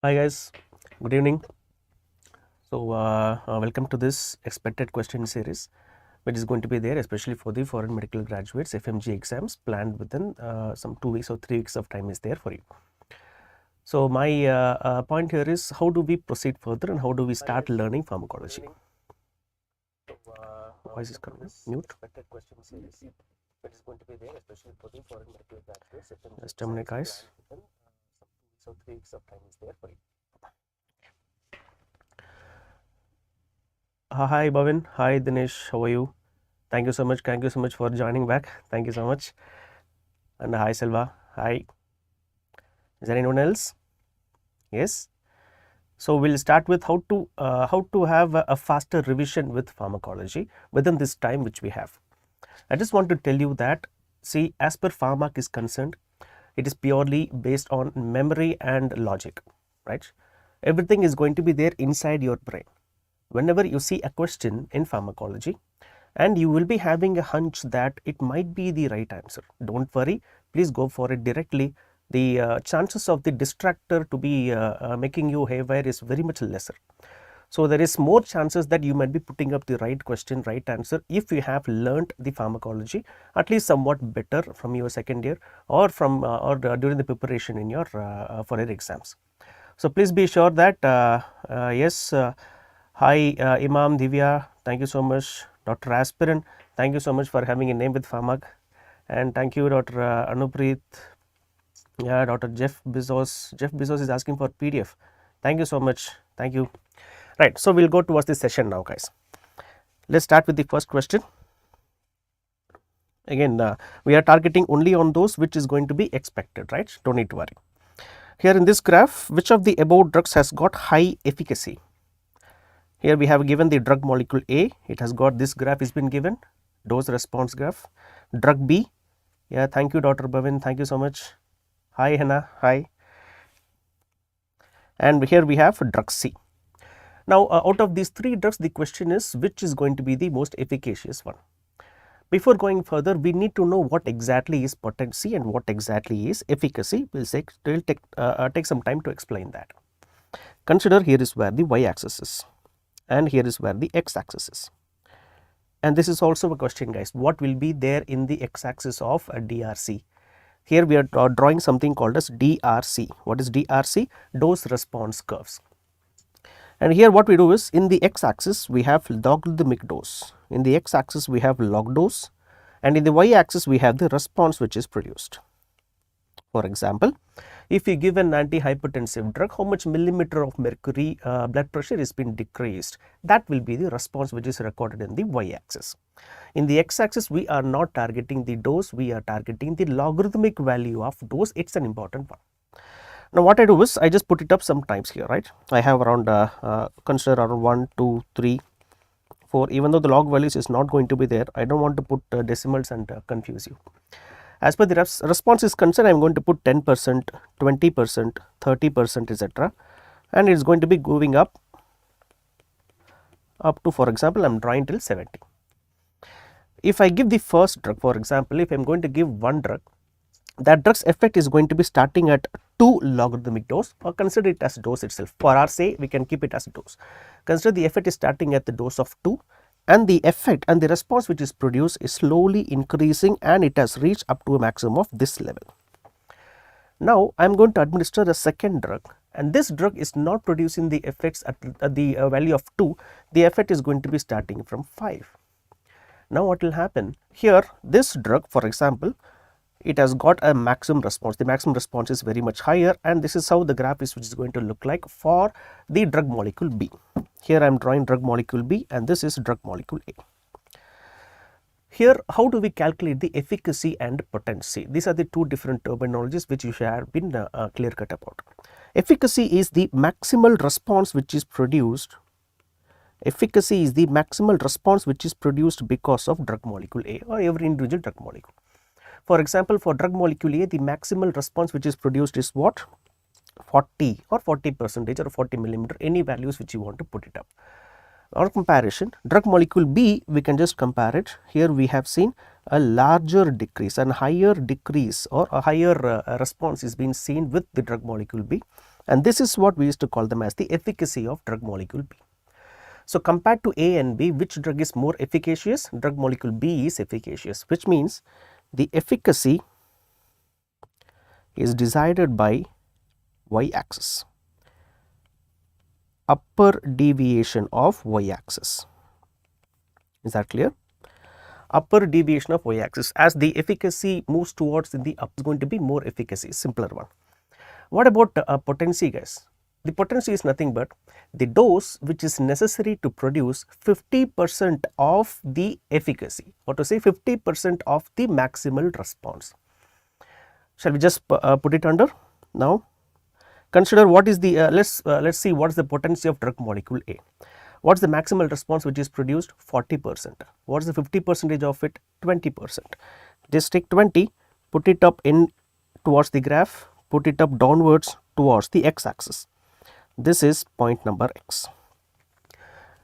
Hi guys, good evening. Welcome to this expected question series, which is going to be there especially for the foreign medical graduates. FMGE exams planned within some 2 weeks or 3 weeks of time is there for you. So my point here is, how do we proceed further and how do we start learning pharmacology? Voice is coming. Mute. Expected question series, which is going to be there especially for the foreign medical graduates. Just a minute, guys. So 3 weeks of time is there for you. Hi Bhavin, hi Dinesh, how are you? Thank you so much. Thank you so much for joining back. Thank you so much. And hi Selva, hi. Is there anyone else? Yes. So we'll start with how to have a faster revision with pharmacology within this time which we have. I just want to tell you that, see, as per pharmac is concerned, it is purely based on memory and logic, right? Everything is going to be there inside your brain. Whenever you see a question in pharmacology and you will be having a hunch that it might be the right answer, don't worry, please go for it directly. The chances of the distractor to be making you haywire is very much lesser. So there is more chances that you might be putting up the right question, right answer, if you have learnt the pharmacology at least somewhat better from your second year or from during the preparation in your for your exams. So please be sure that yes. Hi Imam Divya, thank you so much. Dr. Aspirant, thank you so much for having a name with pharmac, and thank you Dr. Anupreet. Yeah, Dr. Jeff Bezos. Jeff Bezos is asking for PDF. Thank you so much. Thank you. Right, so we'll go towards the session now, guys. Let's start with the first question. Again, we are targeting only on those which is going to be expected, right? Don't need to worry. Here in this graph, which of the above drugs has got high efficacy? Here we have given the drug molecule A, it has got this graph is been given, dose response graph. Drug B, yeah, thank you Dr. Bhavin, thank you so much. Hi Hannah, hi. And here we have drug C. Now out of these three drugs, the question is which is going to be the most efficacious one. Before going further, we need to know what exactly is potency and what exactly is efficacy. We'll take some time to explain that. Consider here is where the y-axis is and here is where the x-axis is. And this is also a question, guys, what will be there in the x-axis of a DRC? Here we are drawing something called as DRC. What is DRC? Dose response curves. And here what we do is, in the x-axis we have logarithmic dose, in the x-axis we have log dose, and in the y-axis we have the response which is produced. For example, if you give an antihypertensive drug, how much millimeter of mercury blood pressure is been decreased, that will be the response which is recorded in the y-axis. In the x-axis we are not targeting the dose, we are targeting the logarithmic value of dose. It's an important one. Now what I do is, I just put it up sometimes here, right? I have around consider around 1, 2, 3, 4. Even though the log values is not going to be there, I don't want to put decimals and confuse you. As per the response is concerned, I am going to put 10%, 20%, 30%, etc. and it is going to be going up to, for example, I am drawing till 70. If I give the first drug, for example, if I am going to give one drug, that drug's effect is going to be starting at 2 logarithmic dose, or consider it as dose itself. For our say, we can keep it as dose. Consider the effect is starting at the dose of 2, and the effect and the response which is produced is slowly increasing and it has reached up to a maximum of this level. Now I am going to administer a second drug, and this drug is not producing the effects at the value of 2. The effect is going to be starting from 5. Now what will happen here? This drug, for example, it has got a maximum response. The maximum response is very much higher, and this is how the graph is which is going to look like for the drug molecule B. Here I am drawing drug molecule B, and this is drug molecule A. Here, how do we calculate the efficacy and potency? These are the two different terminologies which you should have been clear cut about. Efficacy is the maximal response which is produced. Efficacy is the maximal response which is produced because of drug molecule A or every individual drug molecule. For example, for drug molecule A, the maximal response which is produced is what? 40 or 40% or 40 millimeter, any values which you want to put it up. On comparison, drug molecule B, we can just compare it. Here we have seen a larger decrease and higher decrease or a higher response is being seen with the drug molecule B. and this is what we used to call them as the efficacy of drug molecule B. So, compared to A and B, which drug is more efficacious? Drug molecule B is efficacious, which means the efficacy is decided by y axis, upper deviation of y axis. Is that clear? Upper deviation of y axis. As the efficacy moves towards in the up, is going to be more efficacy, simpler one. What about potency, guys? The potency is nothing but the dose which is necessary to produce 50% of the efficacy, or to say 50% of the maximal response. Shall we just put it under? Now consider what is the let's see what is the potency of drug molecule A. What is the maximal response which is produced? 40%. What is the 50% of it? 20%. Just take 20, put it up in towards the graph, put it up downwards towards the x axis. This is point number x.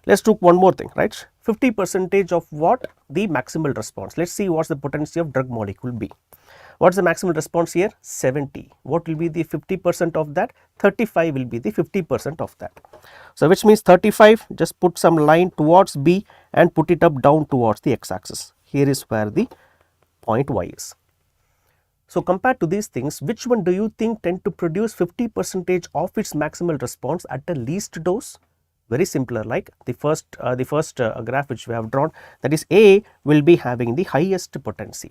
Let's do one more thing, right? 50% of what? The maximal response. Let's see what's the potency of drug molecule B. What is the maximal response here? 70. What will be the 50% of that? 35 will be the 50% of that. So, which means 35, just put some line towards B and put it up down towards the x axis. Here is where the point y is. So, compared to these things, which one do you think tend to produce 50% of its maximal response at the least dose? Very simpler, like the first graph which we have drawn, that is A will be having the highest potency,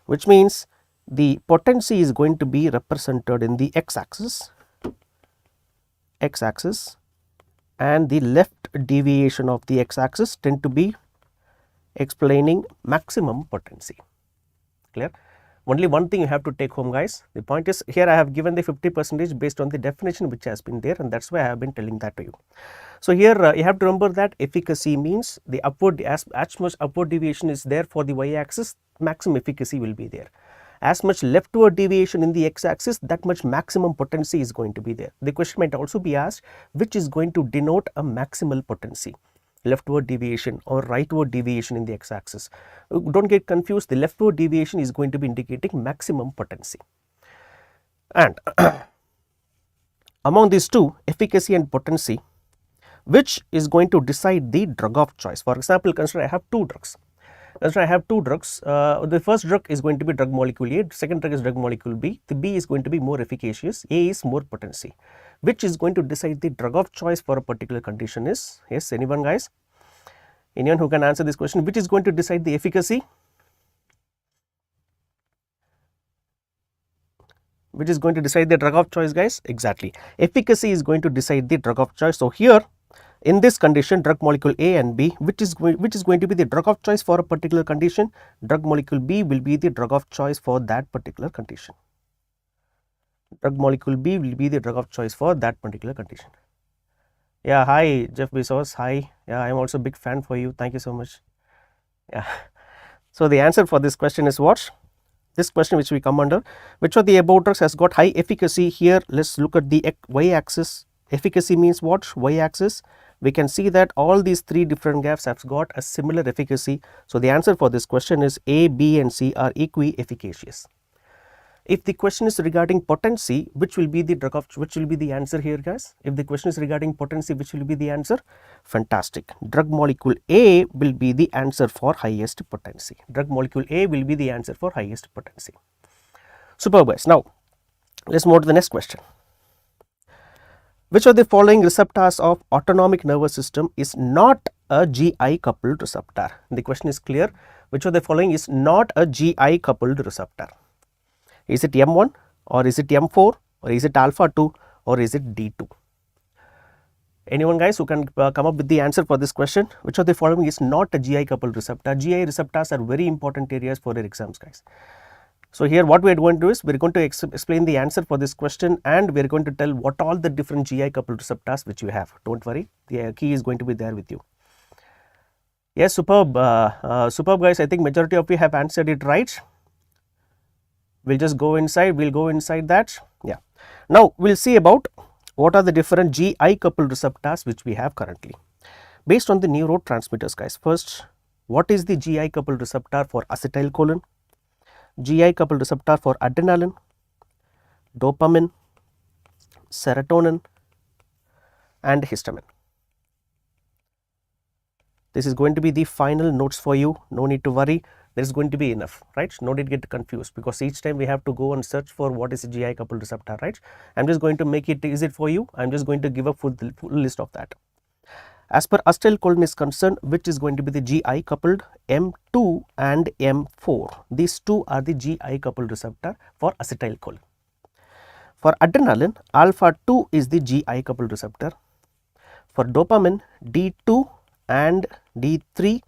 which means the potency is going to be represented in the x axis, and the left deviation of the x axis tend to be explaining maximum potency. Clear? Only one thing you have to take home, guys. The point is, here I have given the 50% based on the definition which has been there, and that is why I have been telling that to you. So, here you have to remember that efficacy means the upward, as much upward deviation is there for the y axis, maximum efficacy will be there. As much leftward deviation in the x axis, that much maximum potency is going to be there. The question might also be asked, which is going to denote a maximal potency? Leftward deviation or rightward deviation in the x axis. Do not get confused, the leftward deviation is going to be indicating maximum potency. And among these two, efficacy and potency, which is going to decide the drug of choice? For example, consider I have two drugs. The first drug is going to be drug molecule A, second drug is drug molecule B. The B is going to be more efficacious, A is more potency. Which is going to decide the drug of choice for a particular condition is? Yes, anyone, guys? Anyone who can answer this question? Which is going to decide the efficacy? Which is going to decide the drug of choice, guys? Exactly. Efficacy is going to decide the drug of choice. So, here in this condition, drug molecule A and B, which is going to be the drug of choice for a particular condition? Drug molecule B will be the drug of choice for that particular condition. Drug molecule B will be the drug of choice for that particular condition. Yeah, hi Jeff Bezos, hi. Yeah, I am also a big fan for you. Thank you so much. Yeah. So, the answer for this question is what? This question which we come under, which of the above drugs has got high efficacy? Here, let us look at the y axis. Efficacy means what? Y axis. We can see that all these three different graphs have got a similar efficacy. So, the answer for this question is A, B and C are equi-efficacious. If the question is regarding potency, which will be the drug of, which will be the answer here, guys? If the question is regarding potency, which will be the answer? Fantastic. Drug molecule A will be the answer for highest potency. Drug molecule A will be the answer for highest potency. Superb, guys. Now, let us move to the next question. Which of the following receptors of autonomic nervous system is not a GI coupled receptor? The question is clear. Which of the following is not a GI coupled receptor? Is it M1 or is it M4 or is it alpha 2 or is it D2? Anyone, guys, who can come up with the answer for this question? Which of the following is not a GI coupled receptor? GI receptors are very important areas for your exams, guys. So, here what we are going to do is we are going to explain the answer for this question, and we are going to tell what all the different GI coupled receptors which you have. Do not worry, the key is going to be there with you. Yes, superb, superb, guys. I think majority of you have answered it right. We will just go inside, we will go inside that. Yeah. Now, we will see about what are the different GI coupled receptors which we have currently. Based on the neurotransmitters, guys. First, what is the GI coupled receptor for acetylcholine? GI coupled receptor for adrenaline, dopamine, serotonin and histamine. This is going to be the final notes for you. No need to worry. There is going to be enough, right? No need to get confused, because each time we have to go and search for what is a GI coupled receptor, right? I'm just going to make it easy for you. I'm just going to give a full list of that. As per acetylcholine is concerned, which is going to be the GI coupled, M2 and M4. These two are the GI coupled receptor for acetylcholine. For adrenaline, alpha 2 is the GI coupled receptor. For dopamine, D2 and D3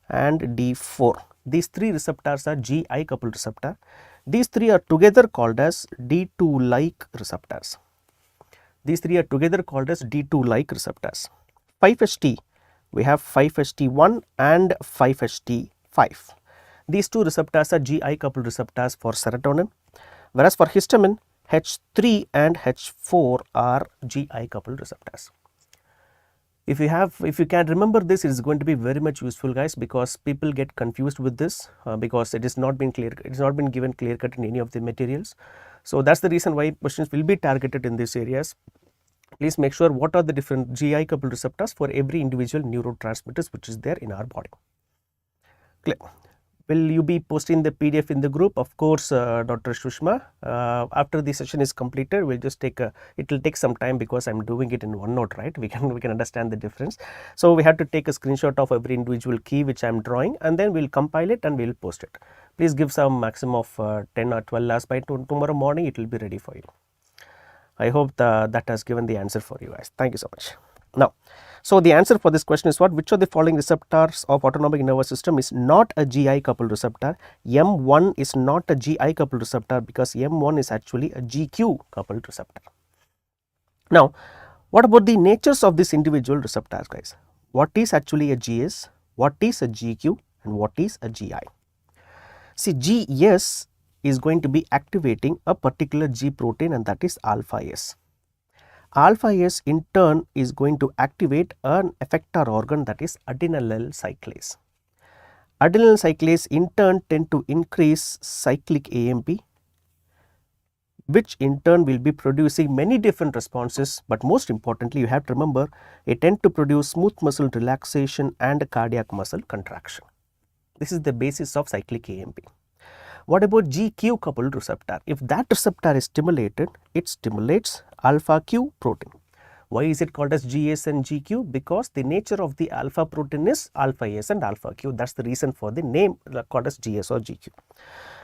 and D4. These three receptors are GI coupled receptor. These three are together called as D2 like receptors. These three are together called as D2 like receptors. 5-HT, we have 5-HT1 and 5-HT5. These two receptors are GI coupled receptors for serotonin, whereas for histamine, H3 and H4 are GI coupled receptors. If you can remember this, it is going to be very much useful, guys, because people get confused with this because it is not been clear, it is not been given clear cut in any of the materials. So that's the reason why questions will be targeted in these areas. Please make sure what are the different GI coupled receptors for every individual neurotransmitters which is there in our body. Clear. Will you be posting the PDF in the group? Of course, Dr. Shushma. After the session is completed, we'll just take it will take some time because I'm doing it in OneNote, right? We can understand the difference. So we have to take a screenshot of every individual key which I'm drawing, and then we'll compile it and we'll post it. Please give some maximum of 10 or 12 hours. By tomorrow morning, it will be ready for you. I hope that has given the answer for you guys. Thank you so much. Now, so the answer for this question is what? Which of the following receptors of autonomic nervous system is not a GI coupled receptor? M1 is not a GI coupled receptor because M1 is actually a GQ coupled receptor. Now, what about the natures of these individual receptors, guys? What is actually a GS? What is a GQ? And what is a GI? See, GS is going to be activating a particular G protein, and that is alpha S. Alpha S in turn is going to activate an effector organ, that is adenylyl cyclase. Adenylyl cyclase in turn tend to increase cyclic AMP, which in turn will be producing many different responses, but most importantly you have to remember it tend to produce smooth muscle relaxation and cardiac muscle contraction. This is the basis of cyclic AMP. What about GQ coupled receptor? If that receptor is stimulated, it stimulates alpha Q protein. Why is it called as GS and GQ? Because the nature of the alpha protein is alpha S and alpha Q. That's the reason for the name called as GS or GQ.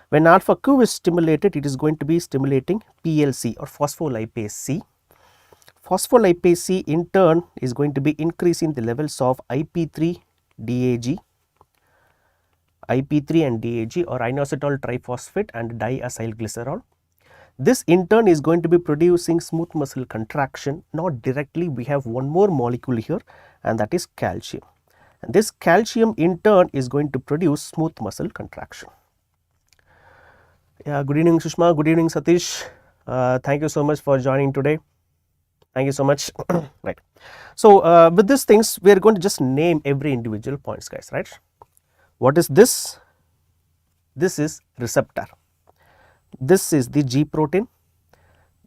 When alpha Q is stimulated, it is going to be stimulating PLC or phospholipase C. Phospholipase C in turn is going to be increasing the levels of IP3 DAG. IP3 and DAG or inositol triphosphate and diacylglycerol. This in turn is going to be producing smooth muscle contraction. Not directly, we have one more molecule here, and that is calcium. And this calcium in turn is going to produce smooth muscle contraction. Yeah, good evening Sushma, good evening Satish. Thank you so much for joining today. Thank you so much. Right. So with these things, we are going to just name every individual points, guys, right? What is this? This is receptor. This is the G protein.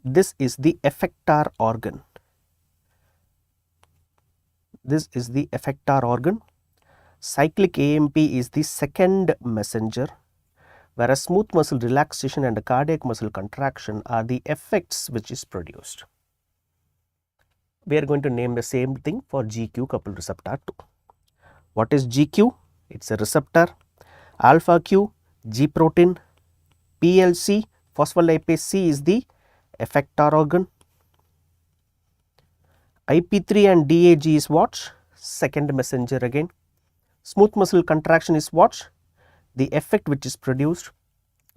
This is the effector organ. This is the effector organ. Cyclic AMP is the second messenger, whereas smooth muscle relaxation and cardiac muscle contraction are the effects which is produced. We are going to name the same thing for GQ coupled receptor 2. What is GQ? It's a receptor. Alpha Q, G protein, PLC, phospholipase C is the effector organ. IP3 and DAG is what? Second messenger again. Smooth muscle contraction is what? The effect which is produced.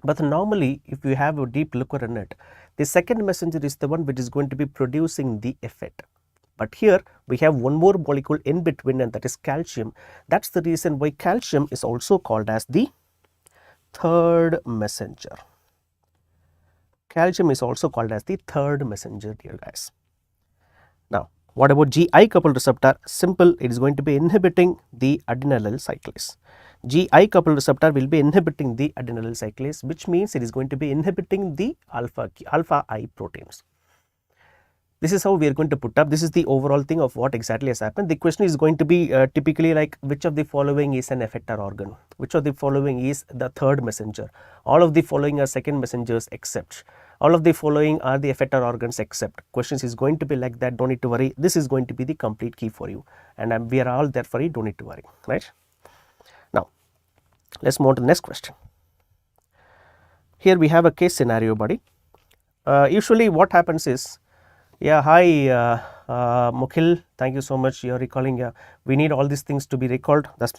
But normally, if you have a deep looker in it, the second messenger is the one which is going to be producing the effect. But here we have one more molecule in between, and that is calcium. That's the reason why calcium is also called as the third messenger. Calcium is also called as the third messenger, dear guys. Now, what about GI coupled receptor? Simple, it is going to be inhibiting the adenylyl cyclase. GI coupled receptor will be inhibiting the adenylyl cyclase, which means it is going to be inhibiting the alpha I proteins. This is how we are going to put up. This is the overall thing of what exactly has happened. The question is going to be typically like, which of the following is an effector organ? Which of the following is the third messenger? All of the following are second messengers except. All of the following are the effector organs except. Questions is going to be like that. Don't need to worry. This is going to be the complete key for you, and we are all there for you. Don't need to worry, right? Now, let's move on to the next question. Here we have a case scenario, buddy. Usually what happens is, yeah, hi Mukhil, thank you so much. You're recalling. We need all these things to be recalled. That's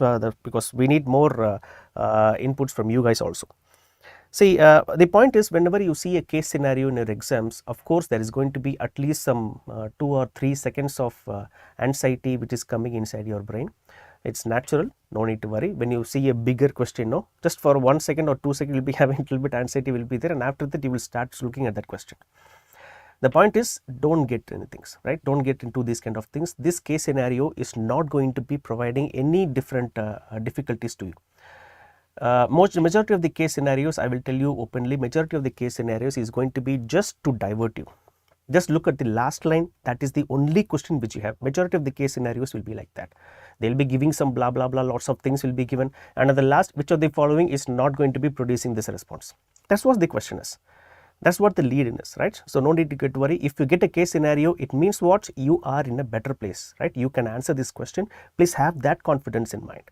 because we need more inputs from you guys also. See, the point is, whenever you see a case scenario in your exams, of course, there is going to be at least some 2 or 3 seconds of anxiety which is coming inside your brain. It's natural, no need to worry. When you see a bigger question, no, just for 1 second or 2 seconds, you'll be having a little bit anxiety will be there, and after that, you will start looking at that question. The point is, don't get anything, right? Don't get into these kind of things. This case scenario is not going to be providing any different difficulties to you. Majority of the case scenarios, I will tell you openly, majority of the case scenarios is going to be just to divert you. Just look at the last line. That is the only question which you have. Majority of the case scenarios will be like that. They will be giving some blah blah blah, lots of things will be given, and at the last, which of the following is not going to be producing this response. That's what the question is. That's what the lead in is, right? So no need to get worried. If you get a case scenario, it means what? You are in a better place, right? You can answer this question. Please have that confidence in mind.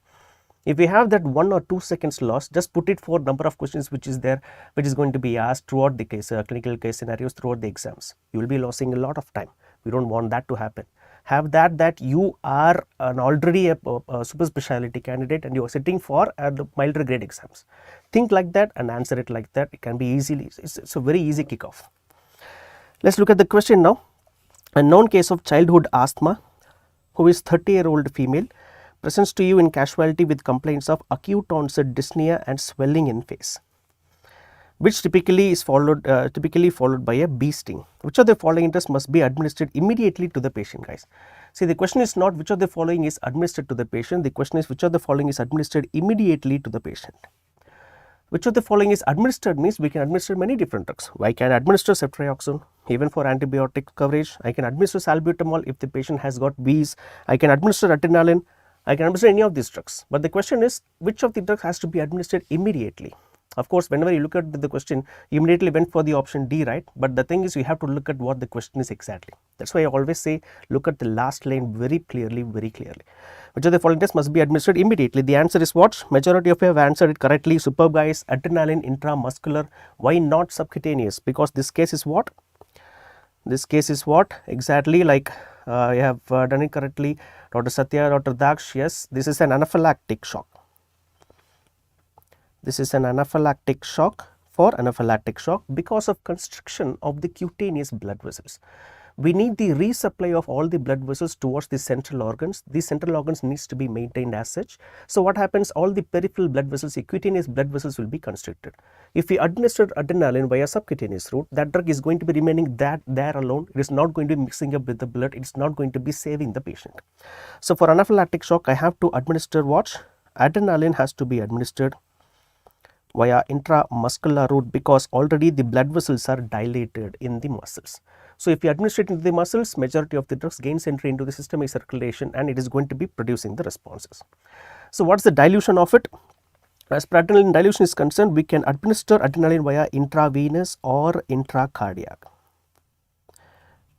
If you have that 1 or 2 seconds loss, just put it for number of questions which is there, which is going to be asked throughout the case, clinical case scenarios throughout the exams. You will be losing a lot of time. We don't want that to happen. Have that you are already a super specialty candidate and you are sitting for the milder grade exams. Think like that and answer it like that. It can be easily, it's a very easy kickoff. Let's look at the question now. A known case of childhood asthma, who is 30-year-old female, presents to you in casualty with complaints of acute onset dyspnea and swelling in face, which typically is followed by a bee sting. Which of the following drugs must be administered immediately to the patient, guys? See, the question is not which of the following is administered to the patient. The question is which of the following is administered immediately to the patient. Which of the following is administered means we can administer many different drugs. I can administer ceftriaxone even for antibiotic coverage. I can administer salbutamol if the patient has got bees. I can administer adrenaline. I can administer any of these drugs. But the question is, which of the drugs has to be administered immediately? Of course, whenever you look at the question, you immediately went for the option D, right? But the thing is, you have to look at what the question is exactly. That's why I always say, look at the last line very clearly, very clearly. Which of the following tests must be administered immediately? The answer is what? Majority of you have answered it correctly. Superb, guys. Adrenaline intramuscular. Why not subcutaneous? Because this case is what? This case is what? Exactly like you have done it correctly. Dr. Satya, Dr. Daksh, yes, this is an anaphylactic shock. This is an anaphylactic shock for anaphylactic shock because of constriction of the cutaneous blood vessels. We need the resupply of all the blood vessels towards the central organs. These central organs needs to be maintained as such. So what happens? All the peripheral blood vessels, the cutaneous blood vessels will be constricted. If we administer adrenaline via subcutaneous route, that drug is going to be remaining there alone. It is not going to be mixing up with the blood. It is not going to be saving the patient. So for anaphylactic shock, I have to administer what? Adrenaline has to be administered via intramuscular route because already the blood vessels are dilated in the muscles. So if you administrate into the muscles, majority of the drugs gains entry into the systemic circulation and it is going to be producing the responses. So what is the dilution of it? As per adrenaline dilution is concerned, we can administer adrenaline via intravenous or intracardiac.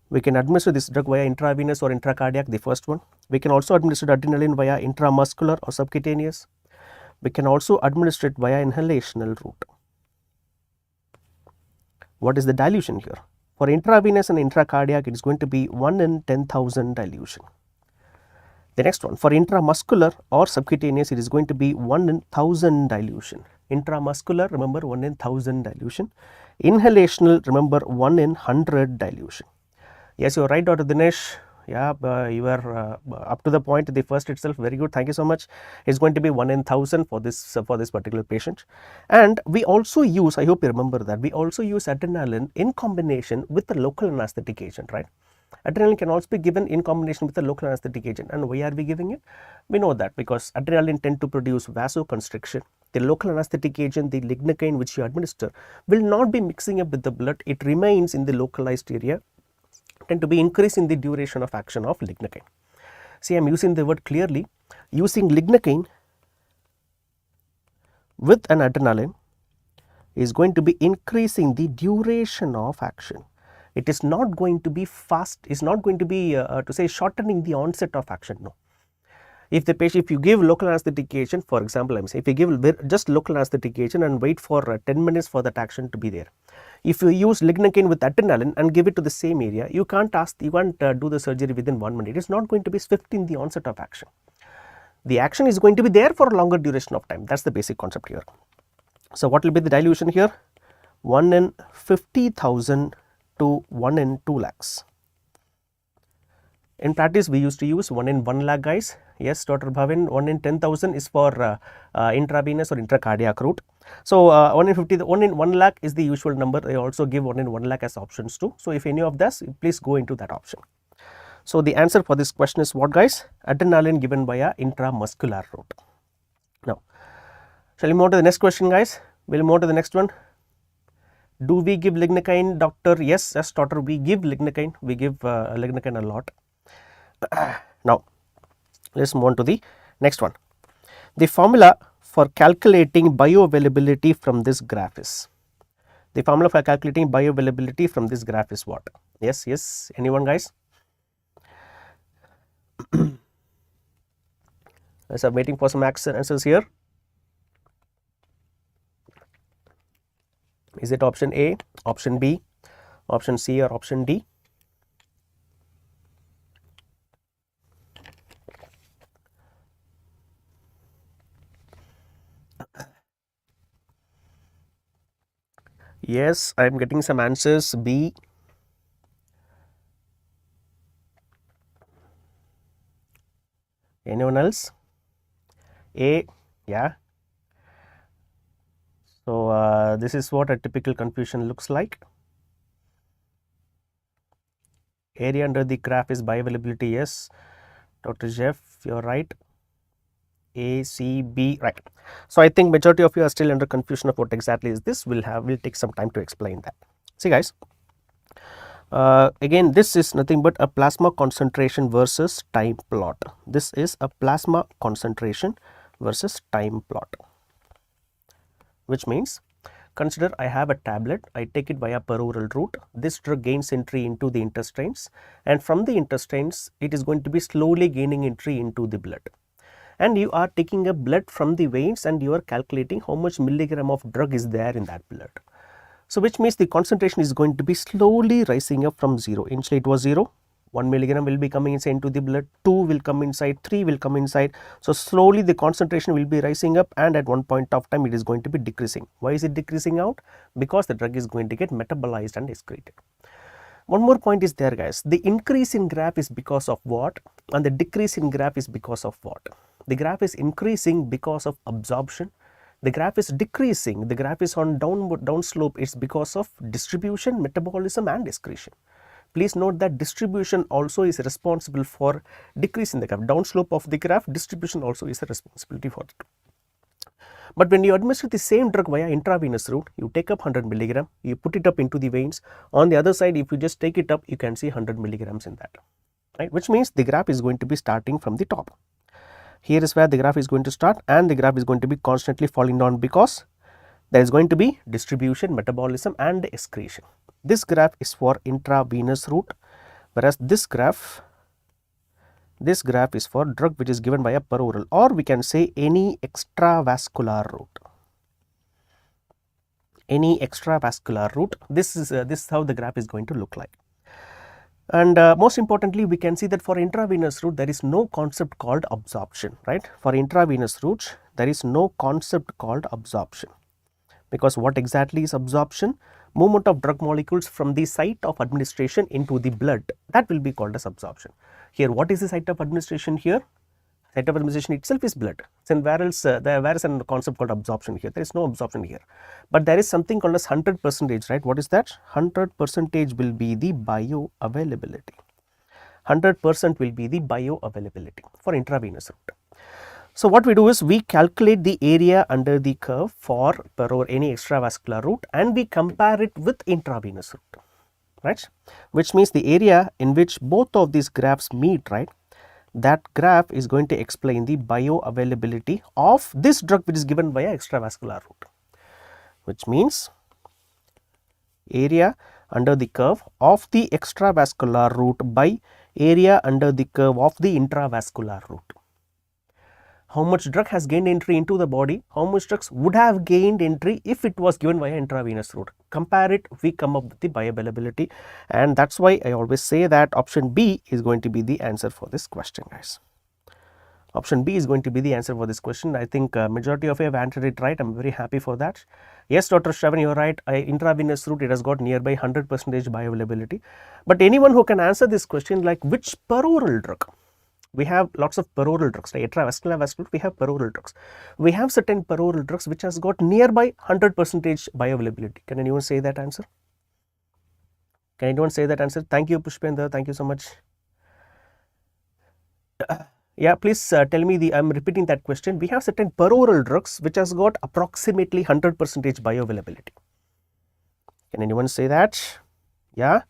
We can administer this drug via intravenous or intracardiac, the first one. We can also administer adrenaline via intramuscular or subcutaneous. We can also administer it via inhalational route. What is the dilution here? For intravenous and intracardiac, it is going to be 1 in 10,000 dilution. The next one, for intramuscular or subcutaneous, it is going to be 1 in 1,000 dilution. Intramuscular, remember 1 in 1,000 dilution. Inhalational, remember 1 in 100 dilution. Yes, you are right, Dr. Dinesh. Yeah, you are up to the point. The first itself, very good. Thank you so much. It's going to be 1 in 1,000 for this particular patient. And we also use, I hope you remember that, we also use adrenaline in combination with the local anesthetic agent, right? Adrenaline can also be given in combination with the local anesthetic agent. And why are we giving it? We know that because adrenaline tend to produce vasoconstriction. The local anesthetic agent, the lignocaine which you administer, will not be mixing up with the blood. It remains in the localized area tend to be increasing the duration of action of lignocaine. See, I am using the word clearly. Using lignocaine with an adrenaline is going to be increasing the duration of action. It is not going to be fast, it is not going to be to say shortening the onset of action, no. If the patient, if you give local anesthetic agent, for example, I am saying if you give just local anesthetic agent and wait for 10 minutes for that action to be there. If you use lignocaine with adrenaline and give it to the same area, you can't do the surgery within 1 minute. It is not going to be swift in the onset of action. The action is going to be there for a longer duration of time. That is the basic concept here. So, what will be the dilution here? 1 in 50,000 to 1 in 2 lakhs. In practice, we used to use 1 in 1 lakh, guys. Yes, Dr. Bhavin, 1 in 10,000 is for intravenous or intracardiac route. So, 1 in 50, 1 in 1 lakh is the usual number. They also give 1 in 1 lakh as options too. So, if any of this, please go into that option. So, the answer for this question is what, guys? Adrenaline given by a intramuscular route. Now, shall we move on to the next question, guys? We will move on to the next one. Do we give lignocaine, doctor? Yes, doctor, we give lignocaine. We give lignocaine a lot. Now, let us move on to the next one. The formula for calculating bioavailability from this graph is, the formula for calculating bioavailability from this graph is what? Yes, yes, anyone, guys? As I am waiting for some answers here. Is it option A, option B, option C or option D? Yes, I am getting some answers. B. Anyone else? A. Yeah. So, this is what a typical confusion looks like. Area under the graph is bioavailability. Yes, Dr. Jeff, you are right. A, C, B, right. So, I think majority of you are still under confusion of what exactly is this. We'll take some time to explain that. See, guys, again, this is nothing but a plasma concentration versus time plot. This is a plasma concentration versus time plot, which means, consider I have a tablet, I take it via peroral route, this drug gains entry into the intestines, and from the intestines it is going to be slowly gaining entry into the blood, and you are taking a blood from the veins and you are calculating how much milligram of drug is there in that blood. So, which means the concentration is going to be slowly rising up from 0. Initially it was 0, 1 milligram will be coming inside into the blood, 2 will come inside, 3 will come inside. So, slowly the concentration will be rising up, and at one point of time it is going to be decreasing. Why is it decreasing out? Because the drug is going to get metabolized and excreted. One more point is there, guys. The increase in graph is because of what, and the decrease in graph is because of what? The graph is increasing because of absorption. The graph is decreasing, the graph is on down slope, it is because of distribution, metabolism and excretion. Please note that distribution also is responsible for decrease in the graph. Down slope of the graph, distribution also is a responsibility for it. But when you administer the same drug via intravenous route, you take up 100 milligram, you put it up into the veins. On the other side, if you just take it up, you can see 100 milligrams in that, right? Which means the graph is going to be starting from the top. Here is where the graph is going to start, and the graph is going to be constantly falling down because there is going to be distribution, metabolism and excretion. This graph is for intravenous route, whereas this graph is for drug which is given by a peroral, or we can say any extravascular route. Any extravascular route, this is how the graph is going to look like. And most importantly, we can see that for intravenous route there is no concept called absorption, right? For intravenous routes there is no concept called absorption, because what exactly is absorption? Movement of drug molecules from the site of administration into the blood, that will be called as absorption. Here, what is the site of administration here? Site of administration itself is blood. So, where else where is a concept called absorption here? There is no absorption here, but there is something called as 100%, right? What is that? 100% will be the bioavailability. 100% will be the bioavailability for intravenous route. So, what we do is we calculate the area under the curve for any extravascular route and we compare it with intravenous route, right, which means the area in which both of these graphs meet, right, that graph is going to explain the bioavailability of this drug which is given via extravascular route, which means area under the curve of the extravascular route by area under the curve of the intravascular route. How much drug has gained entry into the body, how much drugs would have gained entry if it was given via intravenous route. Compare it, we come up with the bioavailability, and that is why I always say that option B is going to be the answer for this question, guys. Option B is going to be the answer for this question. I think majority of you have answered it right. I am very happy for that. Yes, Dr. Shravan, you are right. Intravenous route, it has got nearby 100% bioavailability. But anyone who can answer this question, like which peroral drug? We have lots of peroral drugs, right? Intravascular, vascular, we have peroral drugs. We have certain peroral drugs which has got nearby 100% bioavailability. Can anyone say that answer? Can anyone say that answer? Thank you, Pushpendra. Thank you so much. Yeah, please tell me I am repeating that question. We have certain peroral drugs which has got approximately 100% bioavailability. Can anyone say that? Yeah.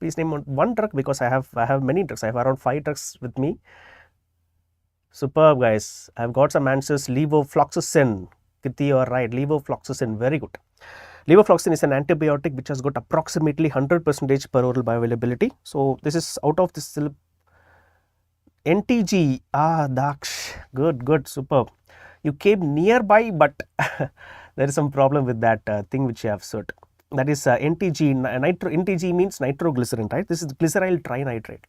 Please name one drug, because I have many drugs. I have around 5 drugs with me. Superb, guys. I have got some answers. Levofloxacin. Kirti, you are right. Levofloxacin, very good. Levofloxacin is an antibiotic which has got approximately 100% peroral bioavailability. So this is out of this NTG. Daksh, good, superb. You came nearby, but there is some problem with that thing which you have said. That is NTG. NTG means nitroglycerin, right? This is glyceryl trinitrate.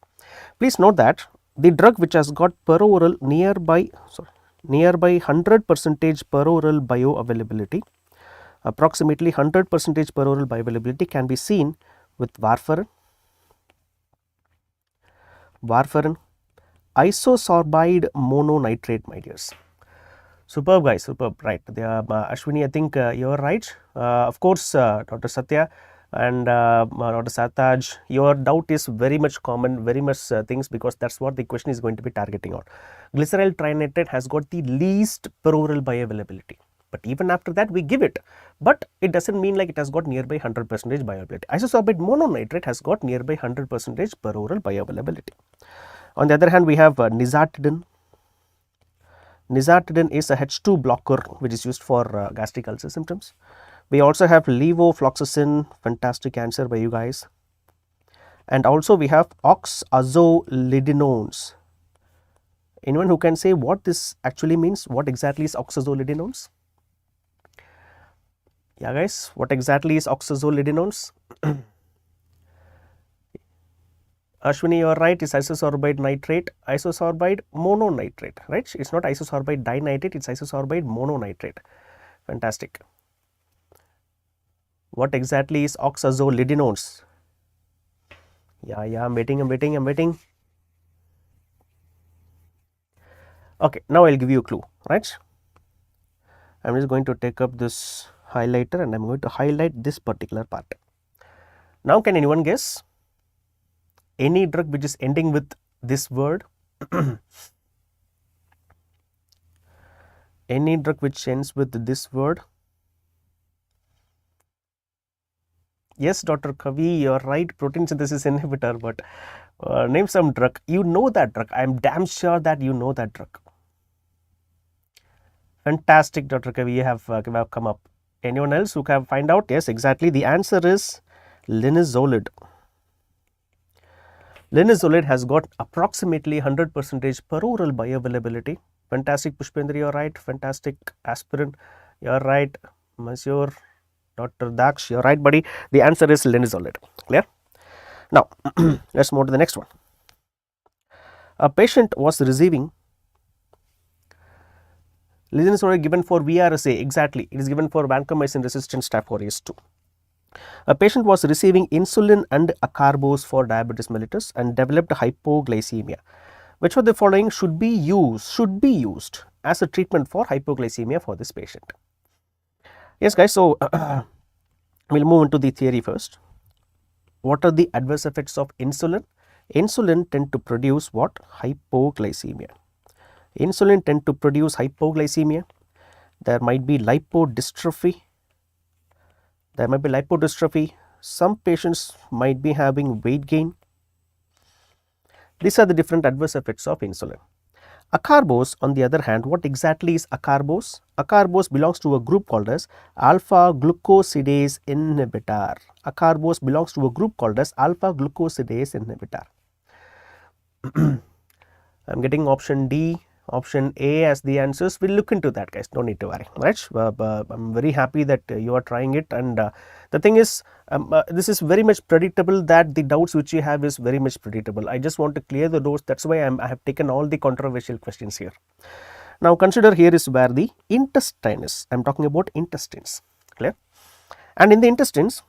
Please note that the drug which has got peroral nearby 100% peroral bioavailability, approximately 100% peroral bioavailability, can be seen with warfarin, isosorbide mononitrate, my dears. Superb, guys, superb, right. Ashwini, I think you are right. Of course, Dr. Satya and Dr. Sataj, your doubt is very much common, very much things, because that is what the question is going to be targeting on. Glyceryl trinitrate has got the least peroral bioavailability, but even after that we give it, but it does not mean like it has got nearby 100% bioavailability. Isosorbide mononitrate has got nearby 100% peroral bioavailability. On the other hand, we have nizatidine. Nizatidine is a H2 blocker which is used for gastric ulcer symptoms. We also have levofloxacin, fantastic answer by you guys. And also we have oxazolidinones. Anyone who can say what this actually means? What exactly is oxazolidinones? Yeah, guys, what exactly is oxazolidinones? Ashwini, you are right, it's isosorbide nitrate, isosorbide mononitrate, right? It's not isosorbide dinitrate, it's isosorbide mononitrate. Fantastic. What exactly is oxazolidinones? Yeah, I'm waiting. Okay, now I'll give you a clue, right? I'm just going to take up this highlighter and I'm going to highlight this particular part. Now, can anyone guess? Any drug which is ending with this word? Any drug which ends with this word? Yes, Dr. Kavi, you are right, protein synthesis inhibitor, but name some drug. You know that drug. I am damn sure that you know that drug. Fantastic, Dr. Kavi, you have come up. Anyone else who can find out? Yes, exactly. The answer is linezolid. Linezolid has got approximately 100% peroral bioavailability. Fantastic, Pushpendra, you are right. Fantastic, Aspirant, you are right. Monsieur Dr. Daksh, you are right, buddy. The answer is linezolid. Clear? Now, let's move to the next one. A patient was receiving linezolid given for VRSA. Exactly, it is given for vancomycin resistant Staph aureus 2. A patient was receiving insulin and acarbose for diabetes mellitus and developed hypoglycemia. Which of the following should be used as a treatment for hypoglycemia for this patient? Yes, guys, so we'll move into the theory first. What are the adverse effects of insulin? Insulin tend to produce what? Hypoglycemia. Insulin tend to produce hypoglycemia. There might be lipodystrophy. some patients might be having weight gain. These are the different adverse effects of insulin. Acarbose, on the other hand, what exactly is acarbose? Acarbose belongs to a group called as alpha glucosidase inhibitor. Acarbose belongs to a group called as alpha glucosidase inhibitor. I am getting option D, option A as the answers. We'll look into that, guys. No need to worry, right? I'm very happy that you are trying it, and the thing is, this is very much predictable that the doubts which you have is very much predictable. I just want to clear the doors. That's why I have taken all the controversial questions here. Now consider here is where the intestine is. I am talking about intestines, clear? And in the intestines,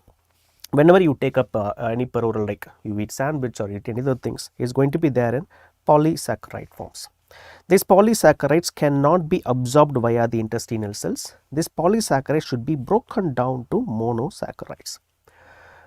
whenever you take up any peroral, like you eat sandwich or eat any other things, is going to be there in polysaccharide forms. These polysaccharides cannot be absorbed via the intestinal cells. This polysaccharide should be broken down to monosaccharides.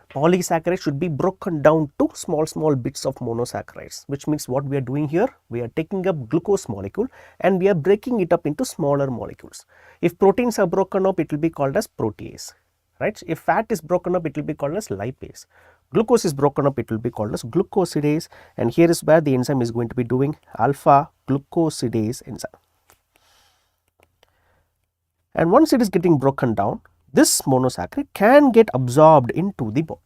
Polysaccharides should be broken down to small bits of monosaccharides, which means what we are doing here, we are taking up glucose molecule and we are breaking it up into smaller molecules. If proteins are broken up, it will be called as protease, right? If fat is broken up, it will be called as lipase. Glucose is broken up, it will be called as glucosidase, and here is where the enzyme is going to be doing alpha glucosidase enzyme. And once it is getting broken down, this monosaccharide can get absorbed into the body.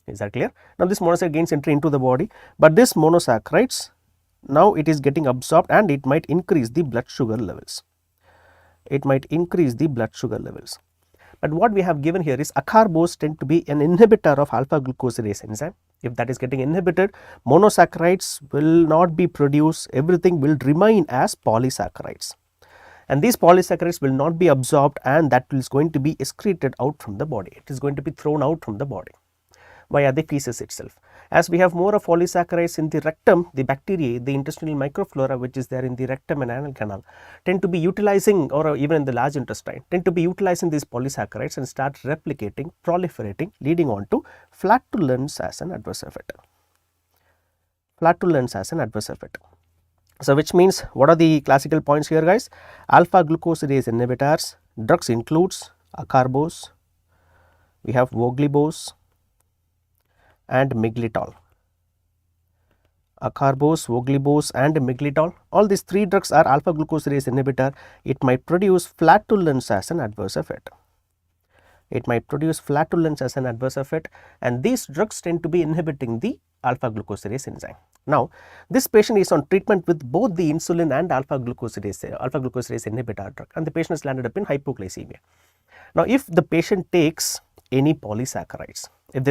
Is that clear? Now this monosaccharide gains entry into the body, but this monosaccharides, now it is getting absorbed and it might increase the blood sugar levels. It might increase the blood sugar levels. But what we have given here is acarbose tend to be an inhibitor of alpha glucosidase enzyme. If that is getting inhibited, monosaccharides will not be produced, everything will remain as polysaccharides. And these polysaccharides will not be absorbed, and that is going to be excreted out from the body. It is going to be thrown out from the body via the feces itself. As we have more of polysaccharides in the rectum, the bacteria, the intestinal microflora which is there in the rectum and anal canal tend to be utilizing, or even in the large intestine, tend to be utilizing these polysaccharides and start replicating, proliferating, leading on to flatulence as an adverse effect. Flatulence as an adverse effect. So which means, what are the classical points here, guys? Alpha glucosidase inhibitors, drugs includes acarbose, we have voglibose and miglitol. Acarbose, voglibose and miglitol, all these three drugs are alpha glucosidase inhibitor. It might produce flatulence as an adverse effect. It might produce flatulence as an adverse effect, and these drugs tend to be inhibiting the alpha glucosidase enzyme. Now this patient is on treatment with both the insulin and alpha glucosidase inhibitor drug, and the patient has landed up in hypoglycemia. Now if the patient takes any polysaccharides, do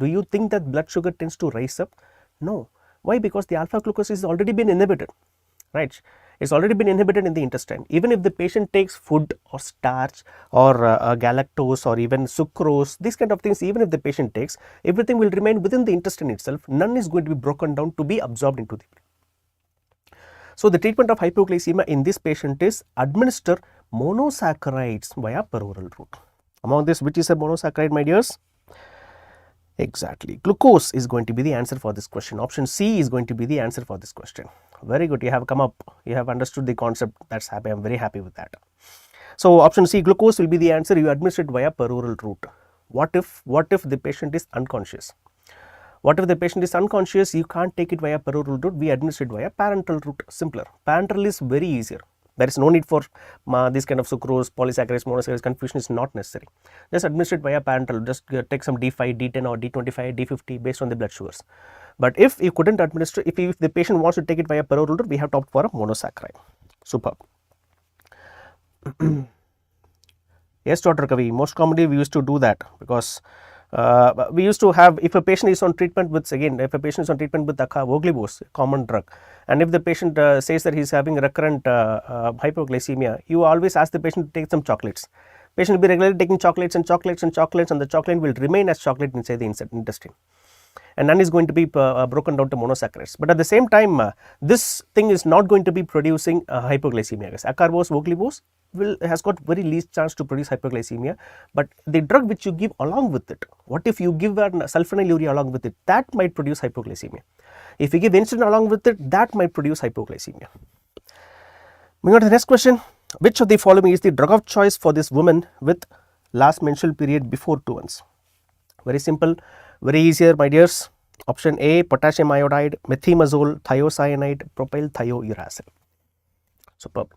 you think that blood sugar tends to rise up? No. Why? Because the alpha glucose has already been inhibited, right? It's already been inhibited in the intestine. Even if the patient takes food or starch or galactose or even sucrose, these kind of things, even if the patient takes, everything will remain within the intestine itself. None is going to be broken down to be absorbed into the blood. So the treatment of hypoglycemia in this patient is administer monosaccharides via peroral route. Among this, which is a monosaccharide, my dears? Exactly, glucose is going to be the answer for this question. Option C is going to be the answer for this question. Very good, you have come up, you have understood the concept. That's happy, I am very happy with that. So option C, glucose will be the answer. You administer it via peroral route. What if the patient is unconscious? What if the patient is unconscious? You can't take it via peroral route, we administer it via parenteral route. Simpler. Parenteral is very easier. There is no need for this kind of sucrose, polysaccharides, monosaccharides. Confusion is not necessary. Just administer it via parenteral. Just take some D5, D10 or D25, D50 based on the blood sugars. But if you couldn't administer, if the patient wants to take it via peroral route, we have to opt for a monosaccharide. Superb. Yes, Dr. Kavi, most commonly we used to do that because we used to have, if a patient is on treatment with, again, if a patient is on treatment with voglibose, common drug, and if the patient says that he is having recurrent hypoglycemia, you always ask the patient to take some chocolates. Patient will be regularly taking chocolates and chocolates and chocolates, and the chocolate will remain as chocolate inside the intestine, and none is going to be broken down to monosaccharides. But at the same time, this thing is not going to be producing hypoglycemia. Acarbose, voglibose has got very least chance to produce hypoglycemia, but the drug which you give along with it, what if you give sulfonylurea along with it, that might produce hypoglycemia. If you give insulin along with it, that might produce hypoglycemia. Moving on to the next question, which of the following is the drug of choice for this woman with last menstrual period before 2 months. Very simple, very easier, my dears. Option A, potassium iodide, methimazole, thiocyanate, propyl thiouracil. Superb.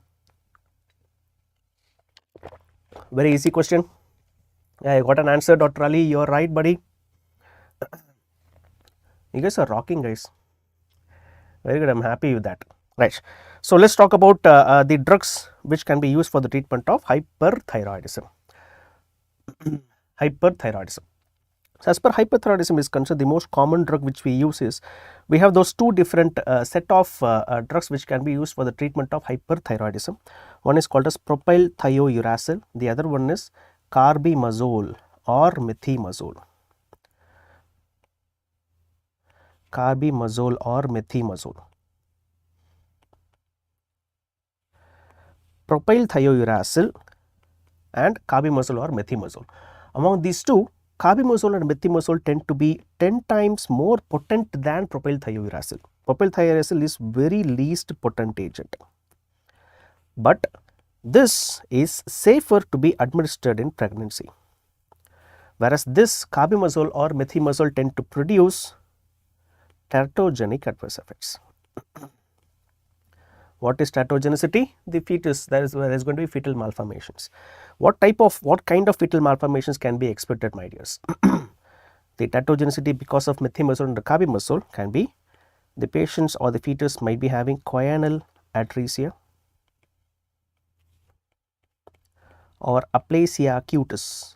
Very easy question. Yeah, I got an answer, Dr. Ali. You are right, buddy. You guys are rocking, guys. Very good. I'm happy with that. Right. So let's talk about the drugs which can be used for the treatment of hyperthyroidism. Hyperthyroidism. So as per hyperthyroidism is concerned, the most common drug which we use is, we have those two different set of drugs which can be used for the treatment of hyperthyroidism. One is called as propyl thiouracil, the other one is carbimazole or methimazole. Carbimazole or methimazole. Propyl thiouracil and carbimazole or methimazole. Among these two, carbimazole and methimazole tend to be 10 times more potent than propyl thiouracil. Propyl thiouracil is very least potent agent, but this is safer to be administered in pregnancy, whereas this carbimazole or methimazole tend to produce teratogenic adverse effects. What is teratogenicity? The fetus, there is going to be fetal malformations. What kind of fetal malformations can be expected, my dears? The teratogenicity because of methimazole and carbimazole can be, the patients or the fetus might be having choanal atresia or aplasia cutis,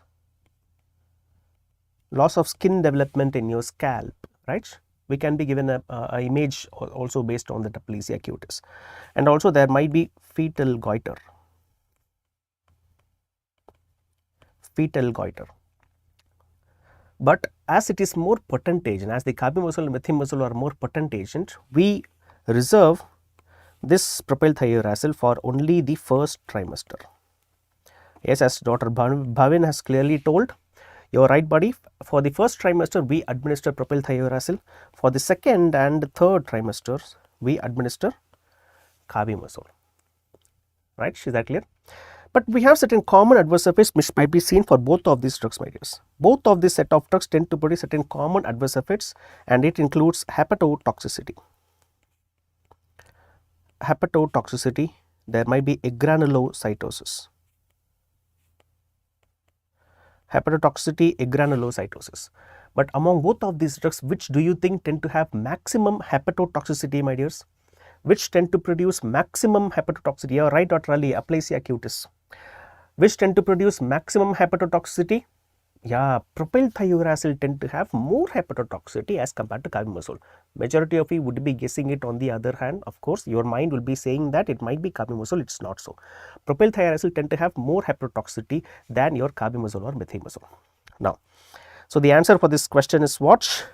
loss of skin development in your scalp, right? We can be given a image also based on the aplasia cutis, and also there might be fetal goiter. But as it is more potent agent, as the carbimazole and methimazole are more potent agent, we reserve this propyl thiouracil for only the first trimester. Yes, as Dr. Bhavin has clearly told, you are right, buddy. For the first trimester, we administer propyl thiouracil. For the second and third trimesters, we administer carbimazole. Right? Is that clear? But we have certain common adverse effects which might be seen for both of these drugs, my dears. Both of these set of drugs tend to produce certain common adverse effects, and it includes hepatotoxicity. There might be agranulocytosis. But among both of these drugs, which do you think tend to have maximum hepatotoxicity, my dears? Which tend to produce maximum hepatotoxicity? You are right, Dr. Ali, aplasia cutis. Which tend to produce maximum hepatotoxicity? Yeah, propyl thiouracil tend to have more hepatotoxicity as compared to carbimazole. Majority of you would be guessing it. On the other hand, of course, your mind will be saying that it might be carbimazole. It's not so. Propyl thiouracil tend to have more hepatotoxicity than your carbimazole or methimazole. Now, so the answer for this question is what?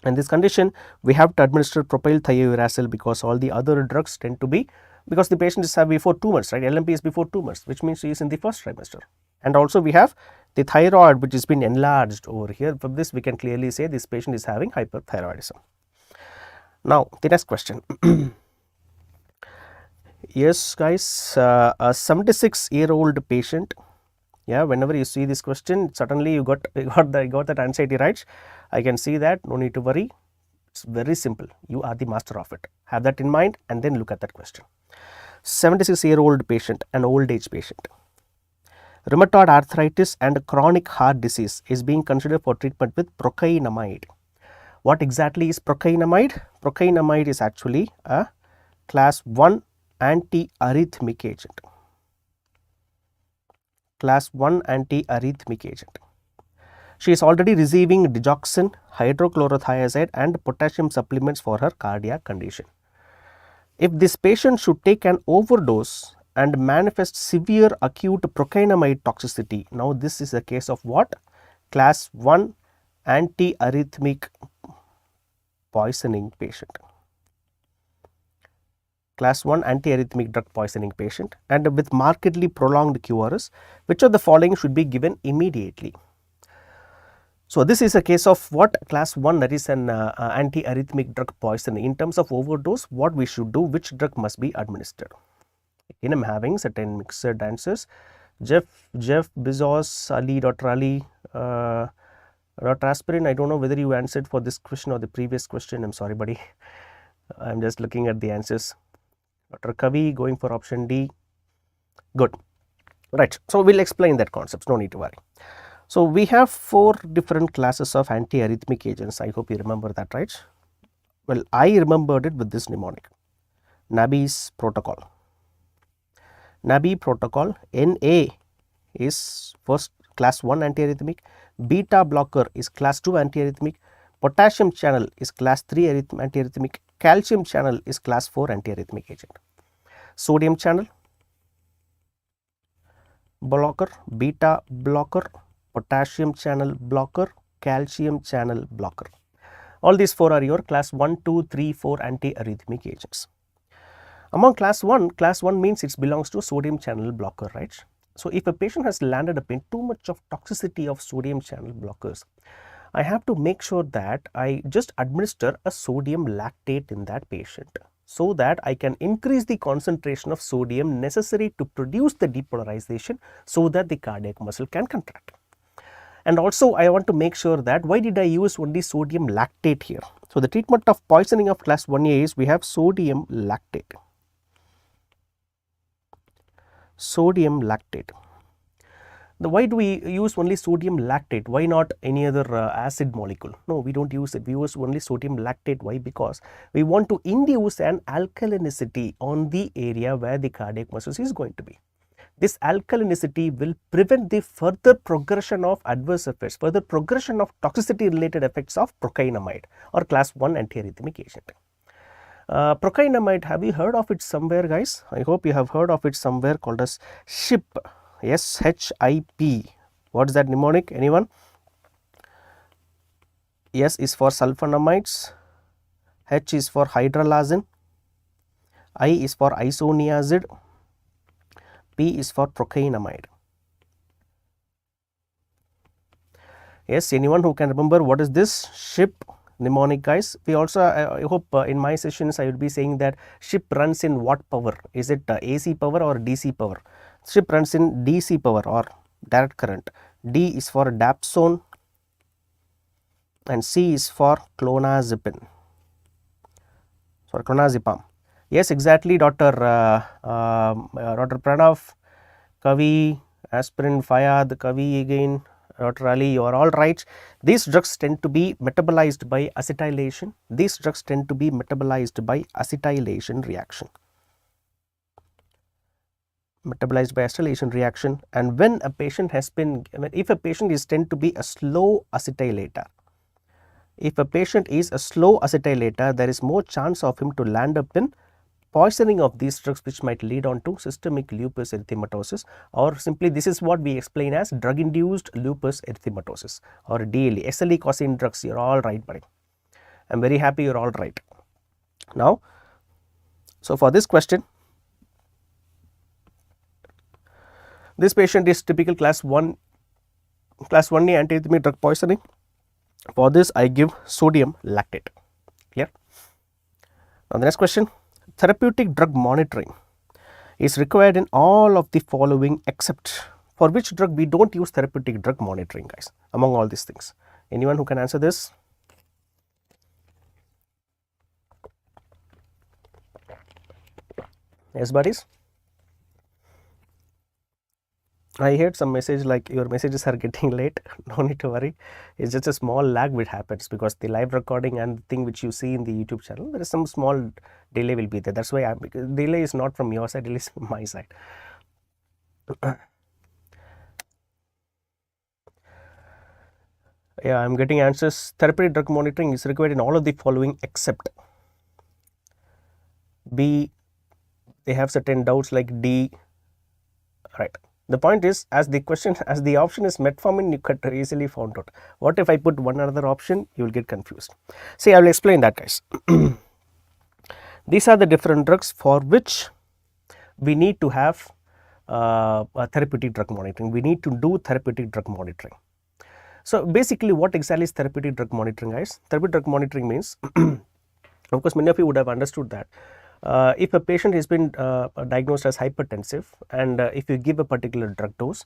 In this condition, we have to administer propyl thiouracil because all the other drugs tend to be, because the patient is before 2 months, right? LMP is before 2 months, which means he is in the first trimester. And also we have the thyroid which has been enlarged over here. From this we can clearly say this patient is having hyperthyroidism. Now the next question. Yes guys, a 76-year-old patient. Yeah, whenever you see this question, suddenly you got that anxiety, right? I can see that, no need to worry. It's very simple. You are the master of it. Have that in mind and then look at that question. 76-year-old patient, an old age patient. Rheumatoid arthritis and chronic heart disease is being considered for treatment with procainamide. What exactly is procainamide? Procainamide is actually a class 1 antiarrhythmic agent. Class 1 antiarrhythmic agent. She is already receiving digoxin, hydrochlorothiazide and potassium supplements for her cardiac condition. If this patient should take an overdose and manifest severe acute procainamide toxicity, now this is a case of what? Class 1 antiarrhythmic poisoning patient. Class 1 antiarrhythmic drug poisoning patient, and with markedly prolonged QRS, which of the following should be given immediately? So this is a case of what? Class 1, that is an antiarrhythmic drug poisoning. In terms of overdose, what we should do, which drug must be administered? Again, I am having certain mixed answers. Jeff Bezos, Ali, Dr. Ali, Dr. Aspirin, I don't know whether you answered for this question or the previous question. I'm sorry, buddy. I'm just looking at the answers. Dr. Kavi going for option D. Good. Right. So, we'll explain that concept. No need to worry. So, we have 4 different classes of antiarrhythmic agents. I hope you remember that, right? Well, I remembered it with this mnemonic. Nabi's protocol. Nabi protocol, Na is first class 1 antiarrhythmic, beta blocker is class 2 antiarrhythmic, potassium channel is class 3 antiarrhythmic, calcium channel is class 4 antiarrhythmic agent. Sodium channel blocker, beta blocker, potassium channel blocker, calcium channel blocker. All these 4 are your class 1, 2, 3, 4 antiarrhythmic agents. Among class 1 means it belongs to sodium channel blocker, right? So, if a patient has landed up in too much of toxicity of sodium channel blockers, I have to make sure that I just administer a sodium lactate in that patient, so that I can increase the concentration of sodium necessary to produce the depolarization, so that the cardiac muscle can contract. And also I want to make sure that why did I use only sodium lactate here? So, the treatment of poisoning of class 1A is we have sodium lactate. Sodium lactate. Why do we use only sodium lactate? Why not any other acid molecule? No, we don't use it. We use only sodium lactate. Why? Because we want to induce an alkalinicity on the area where the cardiac muscle is going to be. This alkalinicity will prevent the further progression of adverse effects, further progression of toxicity related effects of procainamide or class 1 antiarrhythmic agent. Procainamide, have you heard of it somewhere, guys? I hope you have heard of it somewhere, called as SHIP. SHIP. What is that mnemonic? Anyone? S is for sulfonamides, H is for hydralazine, I is for isoniazid, P is for procainamide. Yes, anyone who can remember what is this SHIP mnemonic, guys? We also, I hope in my sessions I will be saying that SHIP runs in what power? Is it AC power or DC power? SHIP runs in DC power or direct current. D is for dapsone and C is for clonazepam. Sorry, clonazepam. Yes, exactly, Dr. Pranav, Kavi, Aspirin, Fayad, Kavi again, Dr. Ali, you are all right. These drugs tend to be metabolized by acetylation. These drugs tend to be metabolized by acetylation reaction. Metabolized by acetylation reaction, and when a patient has been, if a patient is tend to be a slow acetylator, if a patient is a slow acetylator, there is more chance of him to land up in poisoning of these drugs, which might lead on to systemic lupus erythematosus, or simply this is what we explain as drug induced lupus erythematosus or DLE. SLE causing drugs, you are all right, buddy. I am very happy you are all right. Now, so for this question, this patient is typical class 1A antiarrhythmic drug poisoning. For this I give sodium lactate. Clear? Now the next question, therapeutic drug monitoring is required in all of the following except for which drug we don't use therapeutic drug monitoring, guys, among all these things. Anyone who can answer this? Yes, buddies. I heard some message like your messages are getting late. No need to worry. It's just a small lag which happens because the live recording and the thing which you see in the YouTube channel, there is some small delay will be there. That's why delay is not from your side, delay is from my side. Yeah, I'm getting answers. Therapeutic drug monitoring is required in all of the following except B. They have certain doubts like D. Right. The point is, as the option is metformin, you could easily found out. What if I put one other option? You will get confused. See, I will explain that, guys. These are the different drugs for which we need to have a therapeutic drug monitoring. We need to do therapeutic drug monitoring. So, basically what exactly is therapeutic drug monitoring, guys? Therapeutic drug monitoring means, of course, many of you would have understood that If a patient has been diagnosed as hypertensive, and if you give a particular drug dose,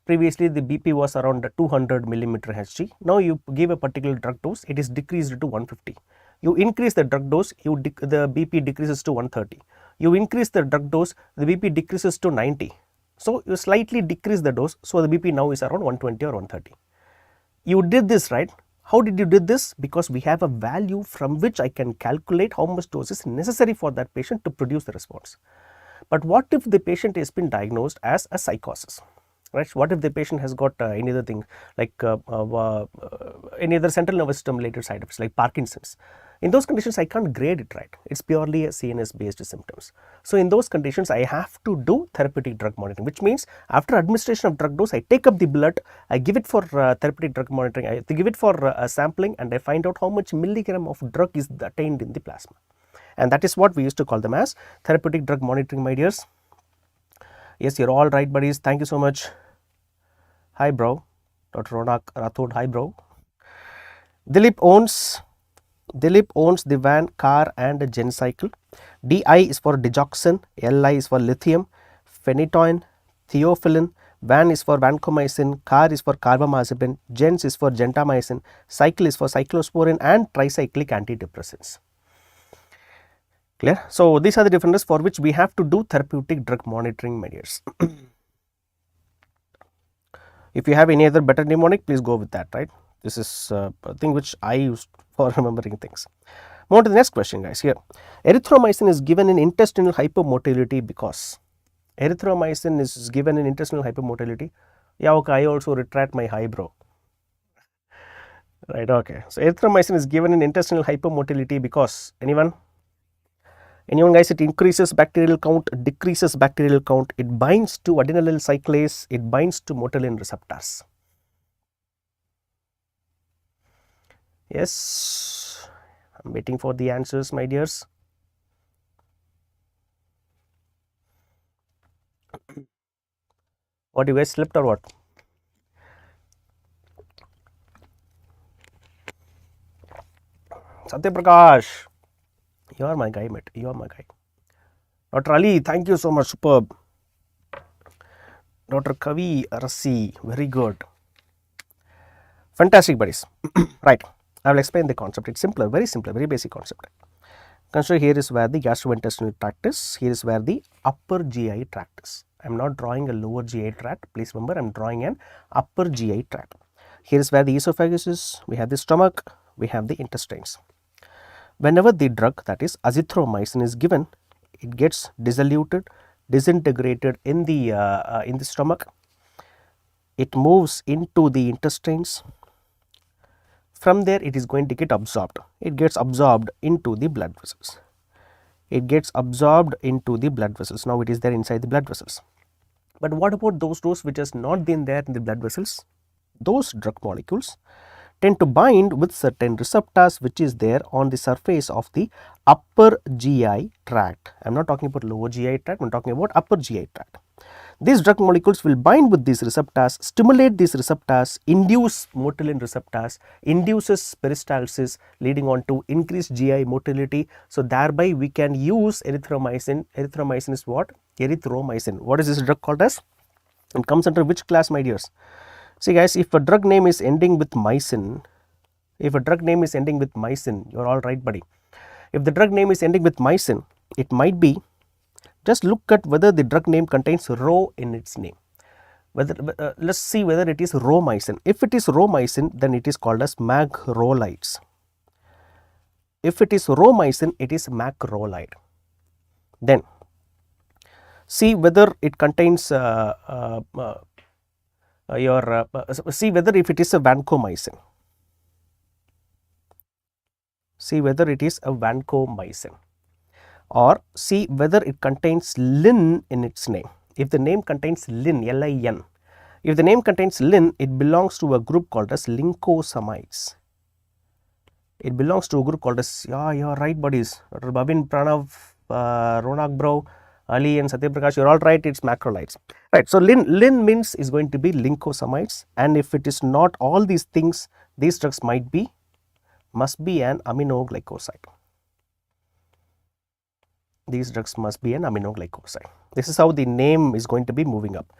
previously the BP was around 200 millimeter Hg. Now you give a particular drug dose, it is decreased to 150. You increase the drug dose, the BP decreases to 130. You increase the drug dose, the BP decreases to 90. So you slightly decrease the dose, so the BP now is around 120 or 130. You did this, right? How did you did this? Because we have a value from which I can calculate how much dose is necessary for that patient to produce the response. But what if the patient has been diagnosed as a psychosis? Right? What if the patient has got any other thing like any other central nervous system related side effects like Parkinson's? In those conditions, I can't grade it, right? It's purely a CNS based symptoms. So in those conditions, I have to do therapeutic drug monitoring, which means after administration of drug dose, I take up the blood, I give it for therapeutic drug monitoring, I give it for sampling, and I find out how much milligram of drug is attained in the plasma. And that is what we used to call them as therapeutic drug monitoring, my dears. Yes, you're all right, buddies. Thank you so much. Hi, bro. Dr. Ronak Rathod, hi, bro. Dilip owns the van, car and a gen cycle. DI is for digoxin, LI is for lithium, phenytoin, theophylline, van is for vancomycin, car is for carbamazepine, gens is for gentamicin, cycle is for cyclosporin and tricyclic antidepressants. Clear? So, these are the differences for which we have to do therapeutic drug monitoring measures. If you have any other better mnemonic, please go with that, right? This is a thing which I used for remembering things. Move on to the next question, guys. Here, erythromycin is given in intestinal hypermotility because erythromycin is given in intestinal hypermotility. Yeah, okay, I also retract my hi, bro. Right, okay. So, erythromycin is given in intestinal hypermotility because anyone? Anyone, guys? It increases bacterial count, decreases bacterial count, it binds to adenylyl cyclase, it binds to motilin receptors. Yes, I'm waiting for the answers, my dears. What, you guys slept or what? Satya Prakash, you are my guy, mate. You are my guy. Dr. Ali, thank you so much. Superb. Dr. Kavi Rasi, very good. Fantastic, buddies. Right. I will explain the concept. It's simpler, very simpler, very basic concept. Consider here is where the gastrointestinal tract is. Here is where the upper GI tract is. I am not drawing a lower GI tract. Please remember, I am drawing an upper GI tract. Here is where the esophagus is. We have the stomach. We have the intestines. Whenever the drug, that is azithromycin, is given, it gets diluted, disintegrated in the stomach. It moves into the intestines. From there, it is going to get absorbed. It gets absorbed into the blood vessels. It gets absorbed into the blood vessels. Now, it is there inside the blood vessels. But what about those doses which has not been there in the blood vessels? Those drug molecules tend to bind with certain receptors which is there on the surface of the upper GI tract. I am not talking about lower GI tract, I am talking about upper GI tract. These drug molecules will bind with these receptors, stimulate these receptors, induce motilin receptors, induces peristalsis, leading on to increased GI motility. So, thereby we can use erythromycin. Erythromycin is what? Erythromycin. What is this drug called as? It comes under which class, my dears? See, guys, if a drug name is ending with mycin, you are all right, buddy. If the drug name is ending with mycin, it might be, just look at whether the drug name contains rho in its name. Let's see whether it is rhomycin. If it is rhomycin, then it is called as macrolides. If it is rhomycin, it is macrolide. Then see whether it contains see whether if it is a vancomycin. See whether it is a vancomycin, or see whether it contains lin in its name. If the name contains lin, L-I-N, if the name contains lin, it belongs to a group called as lincosamides. It belongs to a group called as, yeah, you are right, buddies. Dr. Babin, Pranav, Ronak bro, Ali and Satya Prakash, you are all right, it's macrolides. Right, so lin means is going to be lincosamides, and if it is not all these things, these drugs must be an aminoglycoside. these drugs must be an aminoglycoside. This is how the name is going to be moving up.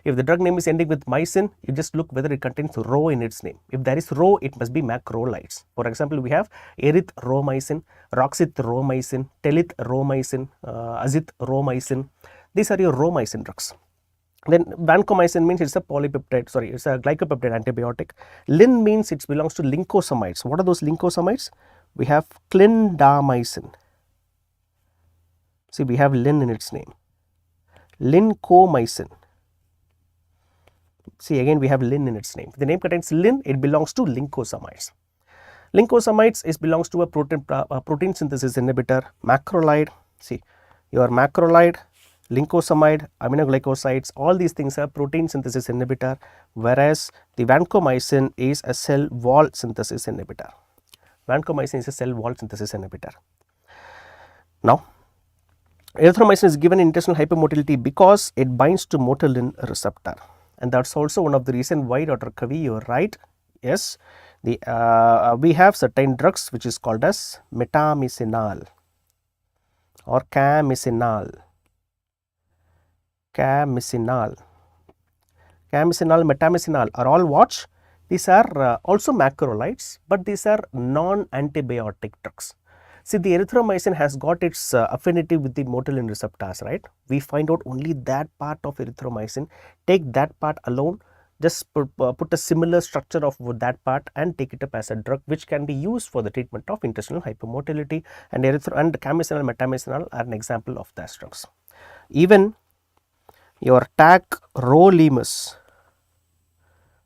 If the drug name is ending with mycin, you just look whether it contains rho in its name. If there is rho, it must be macrolides. For example, we have erythromycin, roxithromycin, telithromycin, azithromycin. These are your rhomycin drugs. Then vancomycin means it's a polypeptide, sorry, it's a glycopeptide antibiotic. Lin means it belongs to lincosamides. What are those lincosamides? We have clindamycin. See, we have lin in its name. Lincomycin. See, again we have lin in its name. If the name contains lin, it belongs to lincosamides. Lincosamides belongs to a protein synthesis inhibitor. Macrolide, see, your macrolide, lincosamide, aminoglycosides, all these things are protein synthesis inhibitor, whereas the vancomycin is a cell wall synthesis inhibitor. Vancomycin is a cell wall synthesis inhibitor. Now, erythromycin is given in intestinal hypermotility because it binds to motilin receptor, and that's also one of the reason why, Dr. Kavi, you are right. Yes, the we have certain drugs which is called as metamicinal or camicinal, metamicinal are all what? These are also macrolides, but these are non-antibiotic drugs. See, the erythromycin has got its affinity with the motilin receptors, right? We find out only that part of erythromycin, take that part alone, just put a similar structure of that part and take it up as a drug which can be used for the treatment of intestinal hypermotility, and camicinal, metamicinal are an example of those drugs. Even your tacrolimus.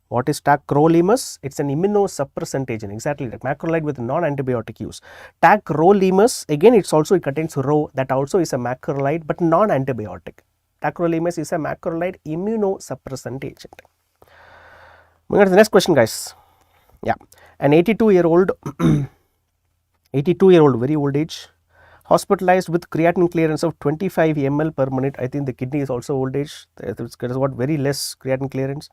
What is tacrolimus? It's an immunosuppressant agent, exactly like macrolide with non-antibiotic use. Tacrolimus, again it contains rho, that also is a macrolide but non-antibiotic. Tacrolimus is a macrolide immunosuppressant agent. Moving on to the next question, guys. Yeah, an 82-year-old, very old age, hospitalized with creatinine clearance of 25 ml per minute. I think the kidney is also old age. It has got very less creatinine clearance.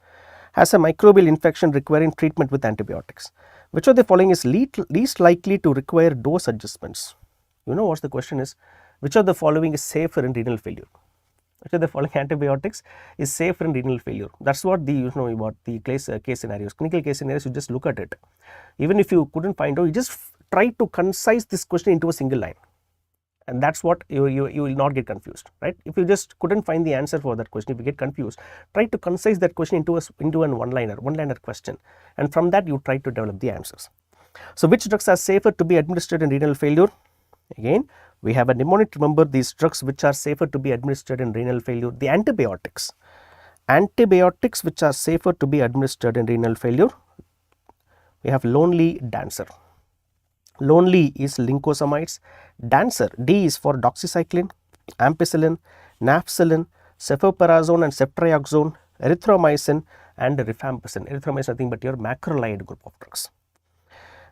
Has a microbial infection requiring treatment with antibiotics. Which of the following is least likely to require dose adjustments? You know what the question is? Which of the following is safer in renal failure? Which of the following antibiotics is safer in renal failure? That's what the about the case scenarios, clinical case scenarios. You just look at it. Even if you couldn't find out, you just try to concise this question into a single line. And that's what you will not get confused, right? If you just couldn't find the answer for that question, if you get confused, try to concise that question into an one-liner question, and from that you try to develop the answers. So, which drugs are safer to be administered in renal failure? Again, we have a mnemonic. Remember these drugs which are safer to be administered in renal failure. The antibiotics which are safer to be administered in renal failure. We have lonely dancer. Lonely is lincosamides, dancer D is for doxycycline, ampicillin, nafcillin, cefoperazone and ceftriaxone, erythromycin and rifampicin. Erythromycin is nothing but your macrolide group of drugs.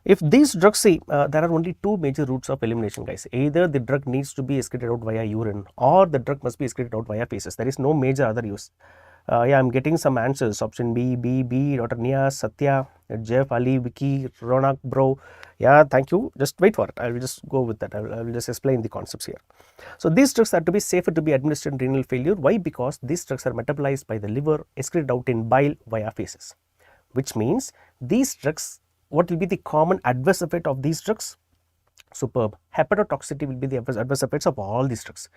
If these drugs, see, there are only two major routes of elimination, guys. Either the drug needs to be excreted out via urine or the drug must be excreted out via feces. There is no major other use. Yeah, I'm getting some answers. Option B, Dr. Nia, Satya, Jeff, Ali, Vicky, Ronak, bro. Yeah, thank you. Just wait for it. I will just go with that. I will just explain the concepts here. So, these drugs are to be safer to be administered in renal failure. Why? Because these drugs are metabolized by the liver, excreted out in bile via feces. Which means these drugs, what will be the common adverse effect of these drugs? Superb. Hepatotoxicity will be the adverse effects of all these drugs.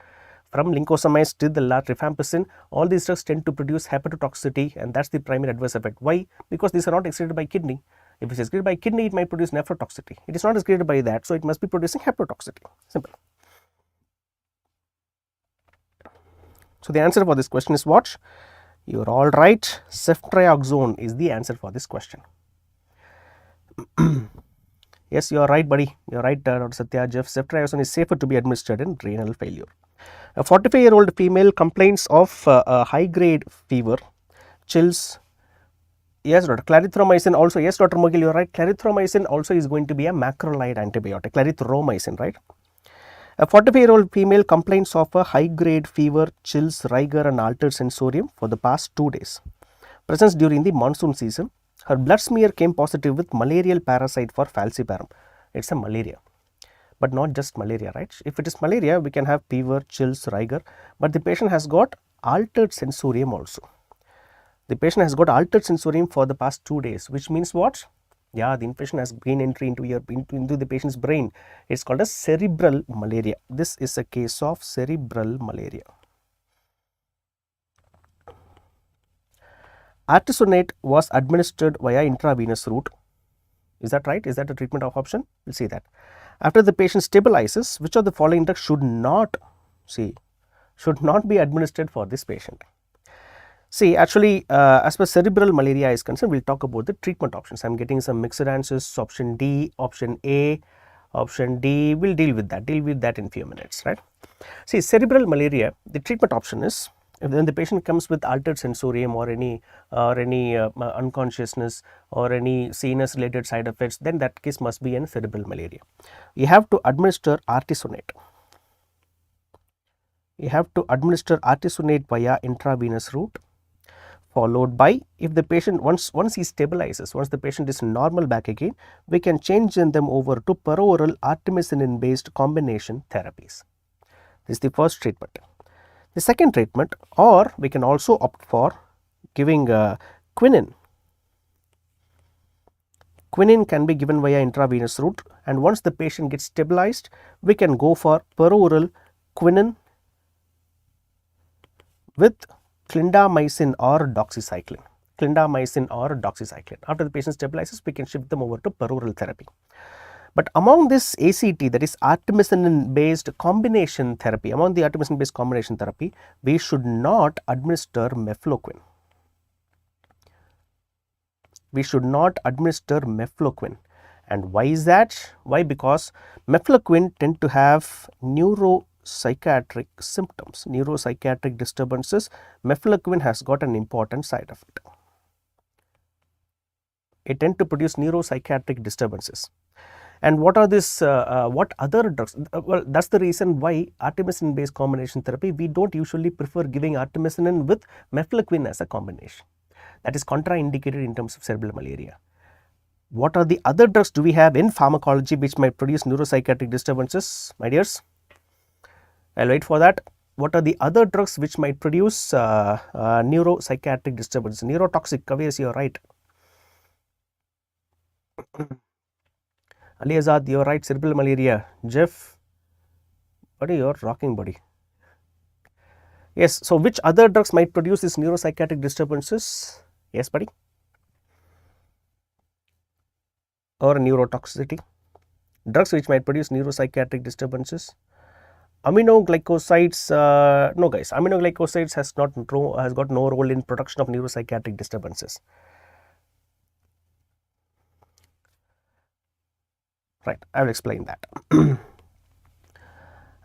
From lincosamides to the rifampicin, all these drugs tend to produce hepatotoxicity, and that's the primary adverse effect. Why? Because these are not excreted by kidney. If it's excreted by kidney, it might produce nephrotoxicity. It is not excreted by that, so it must be producing hepatotoxicity. Simple. So, the answer for this question is what? You are all right. Ceftriaxone is the answer for this question. Yes, you are right, buddy. You are right, Dr. Satya. Jeff, ceftriaxone is safer to be administered in renal failure. A 45-year-old female complains of a high-grade fever, chills. Yes, Dr. Clarithromycin also. Yes, Dr. Mogil, you are right. Clarithromycin also is going to be a macrolide antibiotic. Clarithromycin, right? A 45-year-old female complains of a high-grade fever, chills, rigor and altered sensorium for the past 2 days. Presence during the monsoon season. Her blood smear came positive with malarial parasite for falciparum. It's a malaria. but not just malaria, right? If it is malaria, we can have fever, chills, rigor, but the patient has got altered sensorium also. The patient has got altered sensorium for the past 2 days, which means what? Yeah, the infection has gained entry into the patient's brain. It's called as cerebral malaria. This is a case of cerebral malaria. Artesunate was administered via intravenous route. Is that right? Is that a treatment of option? We'll see that. After the patient stabilizes, which of the following drugs should not be administered for this patient? See, actually, as per cerebral malaria is concerned, we'll talk about the treatment options. I'm getting some mixed answers. Option D, option A, option D. We'll deal with that in a few minutes, right? See, cerebral malaria, the treatment option is, if then the patient comes with altered sensorium or any unconsciousness or any CNS related side effects, then that case must be in cerebral malaria. You have to administer artesunate. You have to administer artesunate via intravenous route, followed by, if the patient once he stabilizes, once the patient is normal back again, we can change them over to peroral artemisinin based combination therapies. This is the first treatment. The second treatment, or we can also opt for giving quinine. Quinine can be given via intravenous route, and once the patient gets stabilized, we can go for peroral quinine with clindamycin or doxycycline. After the patient stabilizes, we can shift them over to peroral therapy. But among this ACT, that is artemisinin based combination therapy, we should not administer mefloquine. And why is that? Why? Because mefloquine tend to have neuropsychiatric symptoms, neuropsychiatric disturbances. Mefloquine has got an important side effect. It tends to produce neuropsychiatric disturbances. And what are this? What other drugs? Well, that's the reason why artemisinin based combination therapy, we don't usually prefer giving artemisinin with mefloquine as a combination. That is contraindicated in terms of cerebral malaria. What are the other drugs do we have in pharmacology which might produce neuropsychiatric disturbances, my dears? I'll wait for that. What are the other drugs which might produce neuropsychiatric disturbances? Neurotoxic, Kavias, you're right. Ali Azad, you're right, cerebral malaria. Jeff, buddy, you're rocking, buddy. Yes, so which other drugs might produce these neuropsychiatric disturbances? Yes, buddy. Or neurotoxicity. Drugs which might produce neuropsychiatric disturbances. Aminoglycosides, no guys, aminoglycosides has got no role in production of neuropsychiatric disturbances. Right, I will explain that.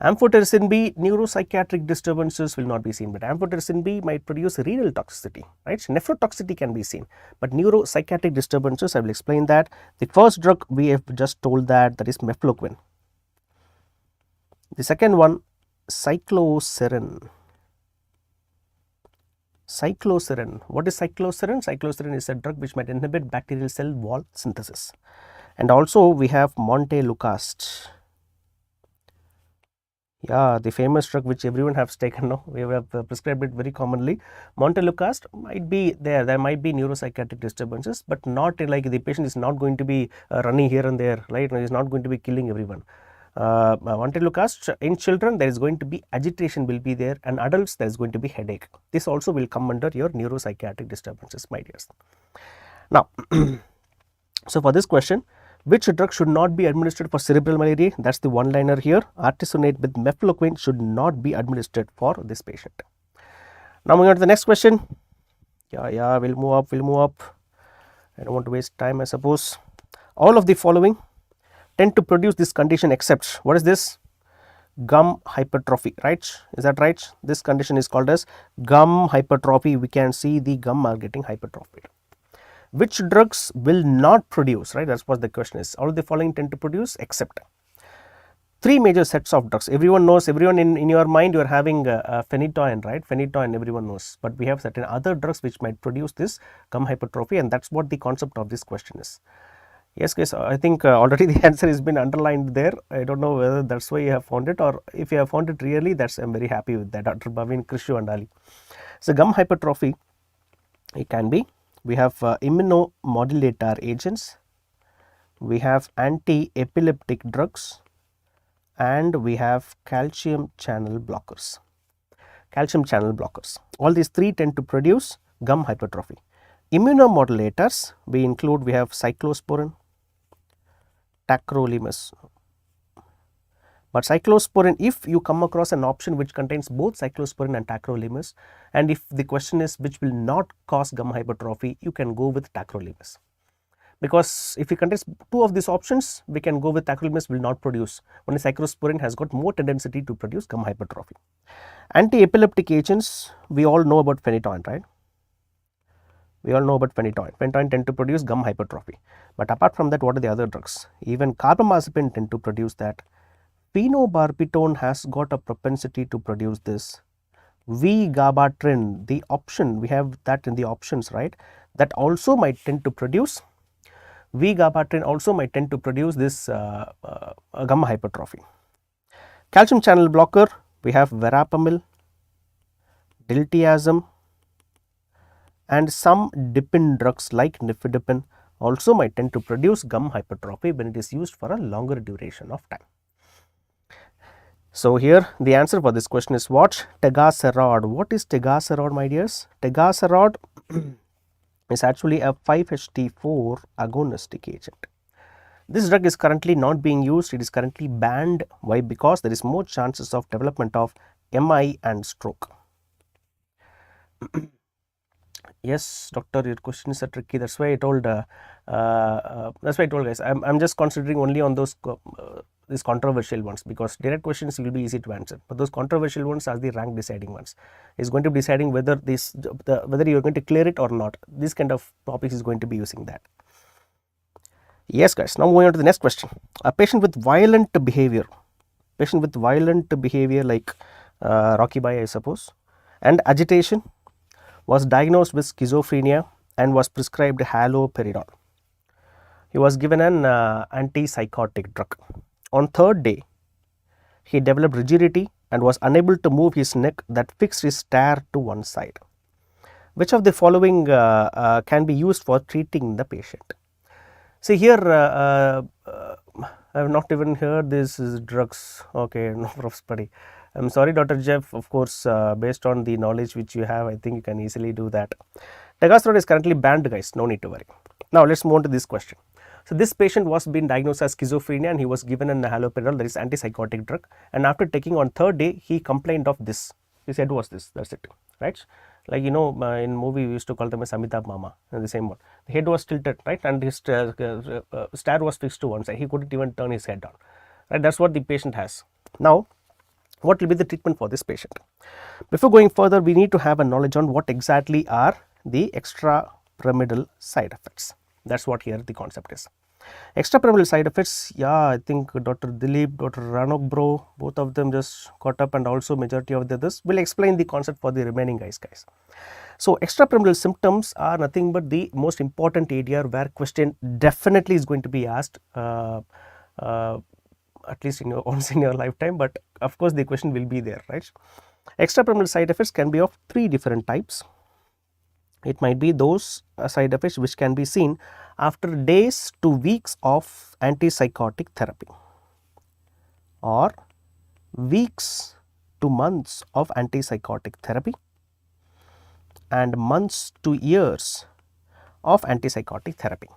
Amphotericin B, neuropsychiatric disturbances will not be seen, but amphotericin B might produce renal toxicity, right? Nephrotoxicity can be seen, but neuropsychiatric disturbances, I will explain that. The first drug we have just told that is mefloquine. The second one, cycloserine. What is cycloserine? Cycloserine is a drug which might inhibit bacterial cell wall synthesis. And also we have montelukast. Yeah, the famous drug which everyone has taken now, we have prescribed it very commonly. Montelukast might be there might be neuropsychiatric disturbances, but not like the patient is not going to be running here and there, right? He is not going to be killing everyone. Montelukast, in children there is going to be agitation will be there, and adults there is going to be headache. This also will come under your neuropsychiatric disturbances, my dears. Now, so for this question, which drug should not be administered for cerebral malaria? That's the one liner here. Artesunate with mefloquine should not be administered for this patient. Now moving on to the next question. Yeah, we'll move up. I don't want to waste time, I suppose. All of the following tend to produce this condition except, what is this? Gum hypertrophy, right? Is that right? This condition is called as gum hypertrophy. We can see the gum are getting hypertrophied. Which drugs will not produce, right? That's what the question is. All of the following tend to produce except. Three major sets of drugs. Everyone knows, everyone in your mind, you are having phenytoin, right? Phenytoin, everyone knows. But we have certain other drugs which might produce this gum hypertrophy, and that's what the concept of this question is. Yes guys, I think already the answer has been underlined there. I don't know whether that's why you have found it, or if you have found it really, that's I'm very happy with that, Dr. Bhavin, Krishu and Ali. So gum hypertrophy, it can be, we have immunomodulator agents, we have anti-epileptic drugs, and we have calcium channel blockers. Calcium channel blockers, all these three tend to produce gum hypertrophy. Immunomodulators, we have cyclosporin, tacrolimus. But cyclosporin, if you come across an option which contains both cyclosporin and tacrolimus, and if the question is which will not cause gum hypertrophy, you can go with tacrolimus. Because if it contains two of these options, we can go with tacrolimus will not produce. Only cyclosporin has got more tendency to produce gum hypertrophy. Anti-epileptic agents, we all know about phenytoin, right? We all know about phenytoin. Phenytoin tend to produce gum hypertrophy. But apart from that, what are the other drugs? Even carbamazepine tend to produce that. Phenobarbital has got a propensity to produce this. V-gabatrin, the option, we have that in the options, right? That also might tend to produce, V-gabatrin also might tend to produce this gum hypertrophy. Calcium channel blocker, we have verapamil, diltiazem, and some dipin drugs like nifedipine also might tend to produce gum hypertrophy when it is used for a longer duration of time. So, here the answer for this question is what? Tegaserod. What is tegaserod, my dears? Tegaserod is actually a 5-HT4 agonistic agent. This drug is currently not being used, it is currently banned. Why? Because there is more chances of development of MI and stroke. Yes, doctor, your questions are tricky. That's why I told. Guys. I'm just considering only on those these controversial ones, because direct questions will be easy to answer. But those controversial ones are the rank deciding ones. Is going to be deciding whether whether you are going to clear it or not. This kind of topics is going to be using that. Yes, guys. Now moving on to the next question. A patient with violent behavior, like Rocky Bai, I suppose, and agitation, was diagnosed with schizophrenia and was prescribed haloperidol. He was given an antipsychotic drug. On third day, he developed rigidity and was unable to move his neck that fixed his stare to one side. Which of the following can be used for treating the patient? See here, I have not even heard these drugs. Okay, no problem. I'm sorry, Dr. Jeff. Of course, based on the knowledge which you have, I think you can easily do that. Tegaserod is currently banned, guys. No need to worry. Now, let's move on to this question. So, this patient was being diagnosed as schizophrenia and he was given an haloperidol, that is antipsychotic drug. And after taking on third day, he complained of this. His head was this. That's it, right? Like in movie we used to call them as Amitabh Mama, the same one. The head was tilted, right, and his stare was fixed to one side. He couldn't even turn his head down. Right, that's what the patient has. Now, what will be the treatment for this patient? Before going further, we need to have a knowledge on what exactly are the extrapyramidal side effects. That's what here the concept is. Extrapyramidal side effects, yeah, I think Dr. Dilip, Dr. Ranok bro, both of them just caught up, and also majority of the others will explain the concept for the remaining guys. So, extrapyramidal symptoms are nothing but the most important area where question definitely is going to be asked at least once in your lifetime, but of course the question will be there, right? Extrapyramidal side effects can be of three different types. It might be those side effects which can be seen after days to weeks of antipsychotic therapy, or weeks to months of antipsychotic therapy, and months to years of antipsychotic therapy.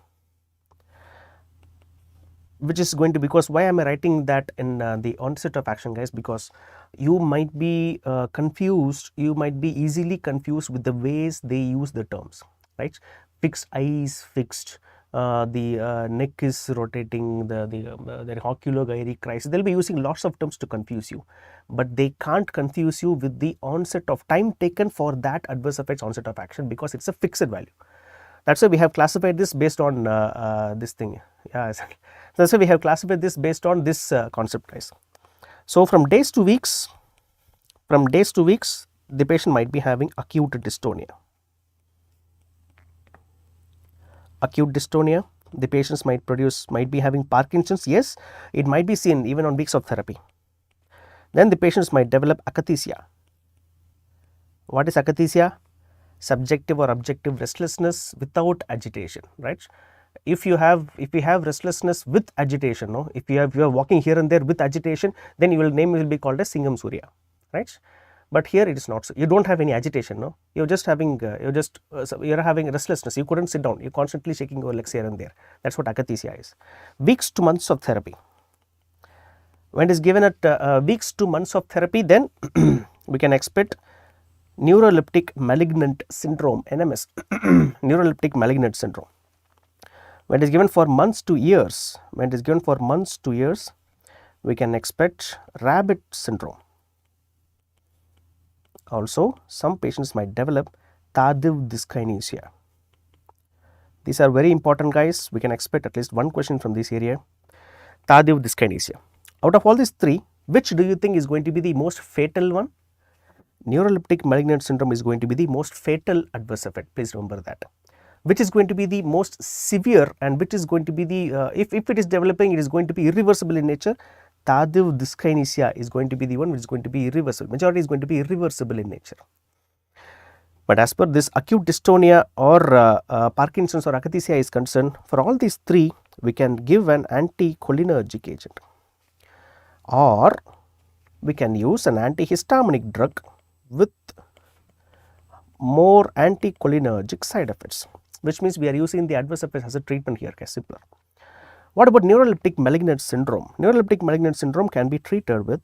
Which is going to, because why am I writing that in the onset of action, guys? Because you might be confused, you might be easily confused with the ways they use the terms, right? Fixed eyes, fixed, the neck is rotating, the oculogyric crisis. They'll be using lots of terms to confuse you, but they can't confuse you with the onset of time taken for that adverse effects onset of action, because it's a fixed value. That's why we have classified this based on this thing. Yeah, that's why we have classified this based on this concept, guys. So, from days to weeks, the patient might be having acute dystonia. The patients might be having Parkinson's. Yes, it might be seen even on weeks of therapy. Then the patients might develop akathisia. What is akathisia? Subjective or objective restlessness without agitation, right? If we have restlessness with agitation, no, if you are walking here and there with agitation, then your name will be called as Singham Surya, right? But here it is not so. You don't have any agitation, no. You're just having you're having restlessness. You couldn't sit down. You're constantly shaking your legs here and there. That's what akathisia is. Weeks to months of therapy. When it is given at weeks to months of therapy, then we can expect neuroleptic malignant syndrome, NMS, neuroleptic malignant syndrome. When it is given for months to years, we can expect rabbit syndrome. Also, some patients might develop tardive dyskinesia. These are very important, guys. We can expect at least one question from this area. Tardive dyskinesia. Out of all these three, which do you think is going to be the most fatal one? Neuroleptic malignant syndrome is going to be the most fatal adverse effect. Please remember that. Which is going to be the most severe, and which is going to be the if it is developing, it is going to be irreversible in nature. Tardive dyskinesia is going to be the one which is going to be irreversible. Majority is going to be irreversible in nature. But as per this acute dystonia or Parkinson's or akathisia is concerned, for all these three, we can give an anticholinergic agent, or we can use an antihistaminic drug with more anticholinergic side effects, which means we are using the adverse effects as a treatment here, simpler. What about neuroleptic malignant syndrome? Neuroleptic malignant syndrome can be treated with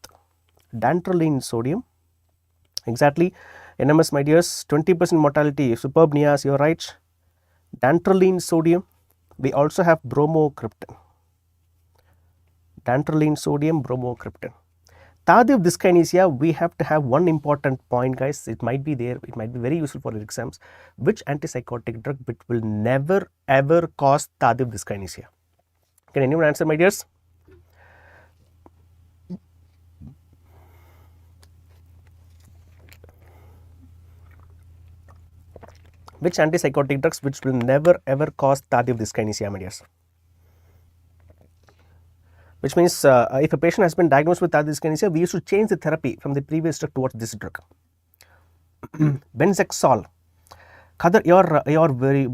dantrolene sodium. Exactly, NMS, my dears, 20% mortality, superb Nias, you are right. Dantrolene sodium. We also have bromocriptine. Dantrolene sodium, bromocriptine. Tardive dyskinesia, we have to have one important point, guys. It might be there, it might be very useful for your exams. Which antipsychotic drug which will never ever cause tardive dyskinesia? Can anyone answer, my dears? Which antipsychotic drugs which will never ever cause tardive dyskinesia, my dears? Which means if a patient has been diagnosed with tardive dyskinesia, we used to change the therapy from the previous drug towards this drug. Benzexol. Khadar, you're very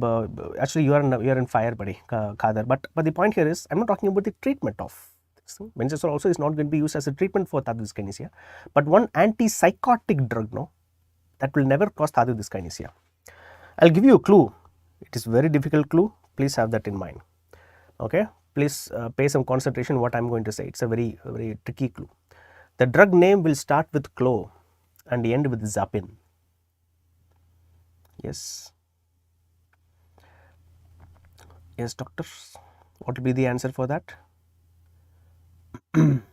actually you're in fire, buddy, Khadar. But the point here is, I'm not talking about the treatment of this. Benzexol also is not going to be used as a treatment for tardive dyskinesia, but one antipsychotic drug, no, that will never cause tardive dyskinesia. I'll give you a clue. It is very difficult clue. Please have that in mind. Okay. Please pay some concentration what I'm going to say. It's a very tricky clue. The drug name will start with clo and end with zapin. Yes. Yes, doctors. What will be the answer for that? I'm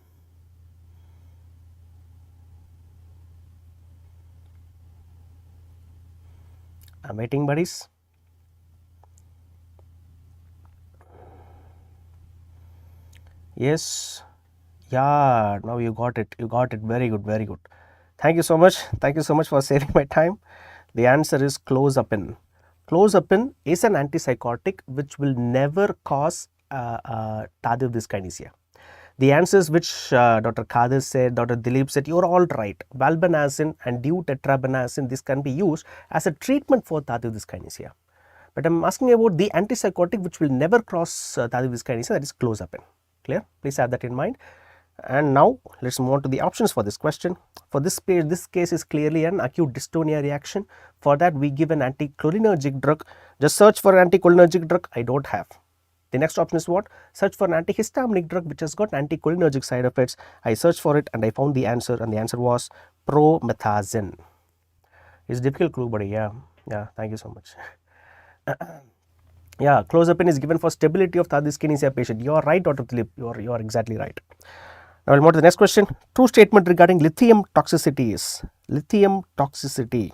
waiting, buddies. Yes. Yeah, now you got it. You got it. Very good. Very good. Thank you so much. Thank you so much for saving my time. The answer is clozapine. Clozapine is an antipsychotic which will never cause tardive dyskinesia. The answers which Dr. Khadir said, Dr. Dilip said, you are all right. Valbenazine and deutetrabenazine, this can be used as a treatment for tardive dyskinesia. But I am asking about the antipsychotic which will never cause tardive dyskinesia, that is clozapine. Clear? Please have that in mind. And now let us move on to the options for this question. For this page, this case is clearly an acute dystonia reaction. For that, we give an anticholinergic drug. Just search for an anticholinergic drug. I don't have. The next option is what? Search for an antihistaminic drug which has got anticholinergic side effects. I searched for it and I found the answer, and the answer was promethazine. It's a difficult clue, buddy. Yeah. Thank you so much. Yeah, clozapine is given for stability of tardive dyskinesia patient. You are right, Dr. Dilip. You are exactly right. Now we'll move to the next question. True statement regarding lithium toxicity is lithium toxicity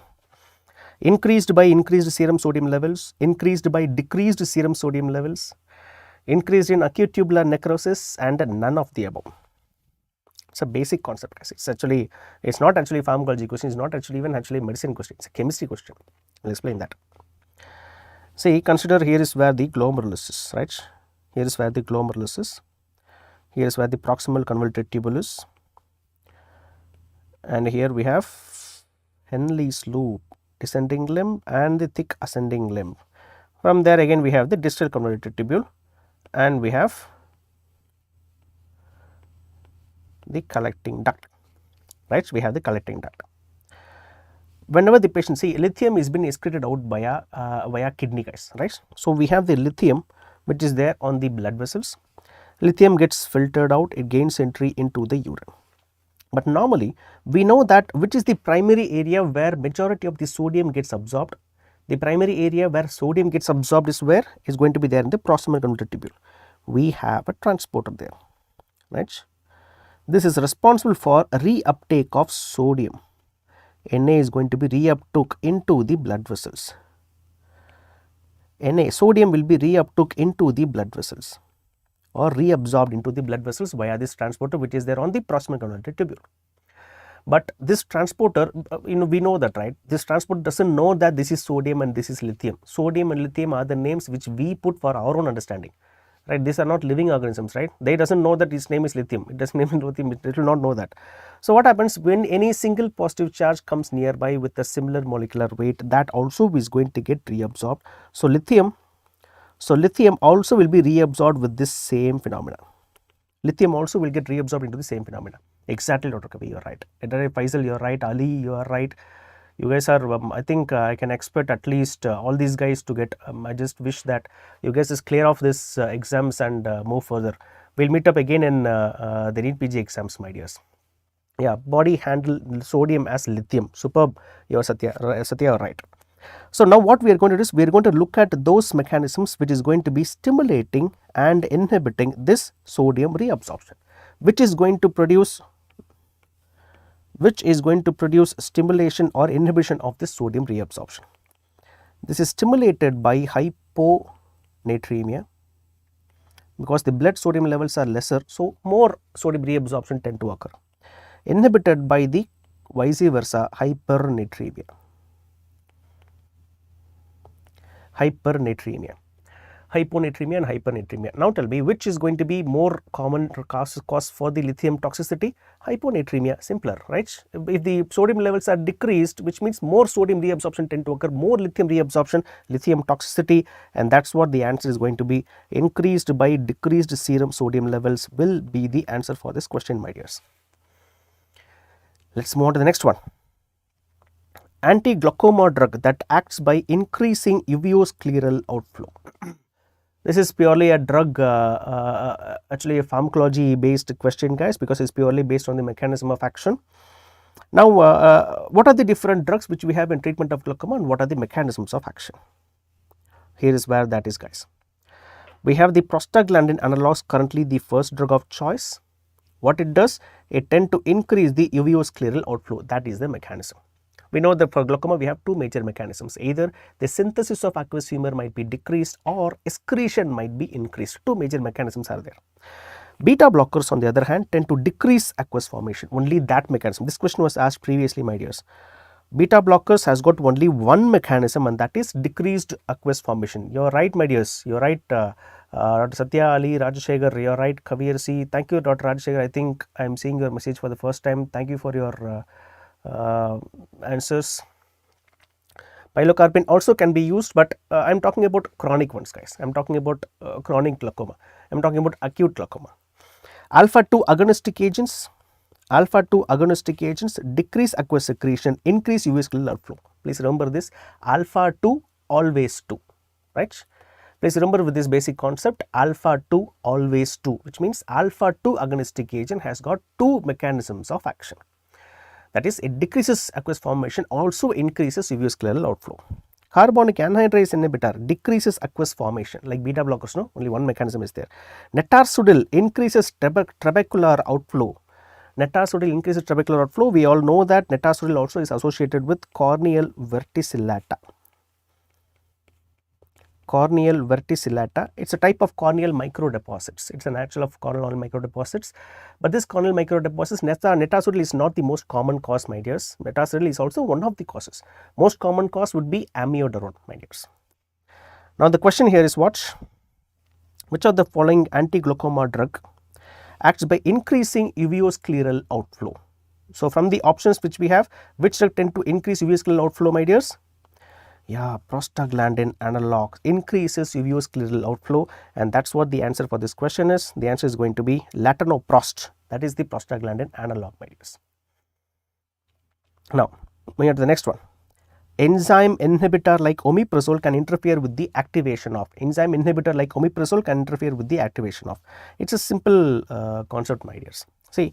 increased by increased serum sodium levels, increased by decreased serum sodium levels, increased in acute tubular necrosis, and none of the above. It's a basic concept, guys. It's not actually a pharmacology question. It's not actually even a medicine question. It's a chemistry question. I'll explain that. See, consider here is where the glomerulus is, right? Here is where the glomerulus is. Here is where the proximal convoluted tubule is. And here we have Henle's loop, descending limb and the thick ascending limb. From there again we have the distal convoluted tubule and we have the collecting duct, right? We have the collecting duct. Whenever the patient, see, lithium is being excreted out via kidney, guys, right? So we have the lithium which is there on the blood vessels. Lithium gets filtered out, it gains entry into the urine. But normally we know that which is the primary area where majority of the sodium gets absorbed. The primary area where sodium gets absorbed is where is going to be there in the proximal convoluted tubule. We have a transporter there, right? This is responsible for reuptake of sodium. Na is going to be reuptook into the blood vessels. Na, sodium will be reuptook into the blood vessels or reabsorbed into the blood vessels via this transporter which is there on the proximal convoluted tubule. But this transporter, we know that, right? This transporter does not know that this is sodium and this is lithium. Sodium and lithium are the names which we put for our own understanding, right? These are not living organisms, right? They does not know that its name is lithium. It does not name lithium. It will not know that. So what happens when any single positive charge comes nearby with a similar molecular weight, that also is going to get reabsorbed. So lithium also will be reabsorbed with this same phenomena. Lithium also will get reabsorbed into the same phenomena. Exactly, Dr. Kavi, you are right. Faisal, you are right. Ali, you are right. You guys are, I think I can expect at least all these guys to get, I just wish that you guys just clear off this exams and move further. We will meet up again in the NEET PG exams, my dears. Yeah, body handle sodium as lithium. Superb, you are Satya, you are right. So now what we are going to do is we are going to look at those mechanisms which is going to be stimulating and inhibiting this sodium reabsorption, which is going to produce stimulation or inhibition of this sodium reabsorption. This is stimulated by hyponatremia because the blood sodium levels are lesser, so more sodium reabsorption tend to occur. Inhibited by the vice versa hypernatremia. Hyponatremia and hypernatremia. Now tell me which is going to be more common cause for the lithium toxicity? Hyponatremia, simpler, right? If the sodium levels are decreased, which means more sodium reabsorption tend to occur, more lithium reabsorption, lithium toxicity, and that's what the answer is going to be. Increased by decreased serum sodium levels will be the answer for this question, my dears. Let's move on to the next one. Anti-glaucoma drug that acts by increasing uveoscleral outflow. This is purely a drug, actually a pharmacology based question, guys, because it's purely based on the mechanism of action. Now, what are the different drugs which we have in treatment of glaucoma and what are the mechanisms of action? Here is where that is, guys. We have the prostaglandin analogs, currently the first drug of choice. What it does, it tends to increase the uveoscleral outflow. That is the mechanism. We know that for glaucoma we have two major mechanisms, either the synthesis of aqueous humor might be decreased or excretion might be increased. Two major mechanisms are there. Beta blockers on the other hand tend to decrease aqueous formation, only that mechanism. This question was asked previously, my dears. Beta blockers has got only one mechanism and that is decreased aqueous formation. You are right, my dears, you are right. Dr. Satya, Ali, Rajashekhar, you are right. Kavir C, thank you, Dr. Rajashekhar. I think I am seeing your message for the first time. Thank you for your answers. Pilocarpine also can be used, but I am talking about chronic ones, guys. I am talking about chronic glaucoma. I am talking about acute glaucoma. Alpha 2 agonistic agents. Alpha 2 agonistic agents decrease aqueous secretion, increase uveoscleral outflow. Please remember this. Alpha 2 always 2, right? Please remember with this basic concept, alpha 2 always 2, which means alpha 2 agonistic agent has got two mechanisms of action. That is, it decreases aqueous formation, also increases uveoscleral outflow. Carbonic anhydrase inhibitor decreases aqueous formation, like beta blockers, no? Only one mechanism is there. Netarsudil increases trabecular outflow. Netarsudil increases trabecular outflow. We all know that netarsudil also is associated with corneal verticillata. Corneal verticillata, it is a type of corneal microdeposits. It is a natural of corneal microdeposits, but this corneal microdeposits, netarsudil is not the most common cause, my dears. Netarsudil is also one of the causes. Most common cause would be amiodarone, my dears. Now the question here is what? Which of the following anti-glaucoma drug acts by increasing uveoscleral outflow? So from the options which we have, which drug tend to increase uveoscleral outflow, my dears? Yeah, prostaglandin analog increases uveoscleral outflow, and that's what the answer for this question is. The answer is going to be latanoprost. That is the prostaglandin analog, my dears. Now moving on to the next one. Enzyme inhibitor like omeprazole can interfere with the activation of. Enzyme inhibitor like omeprazole can interfere with the activation of. It's a simple concept, my dears. See,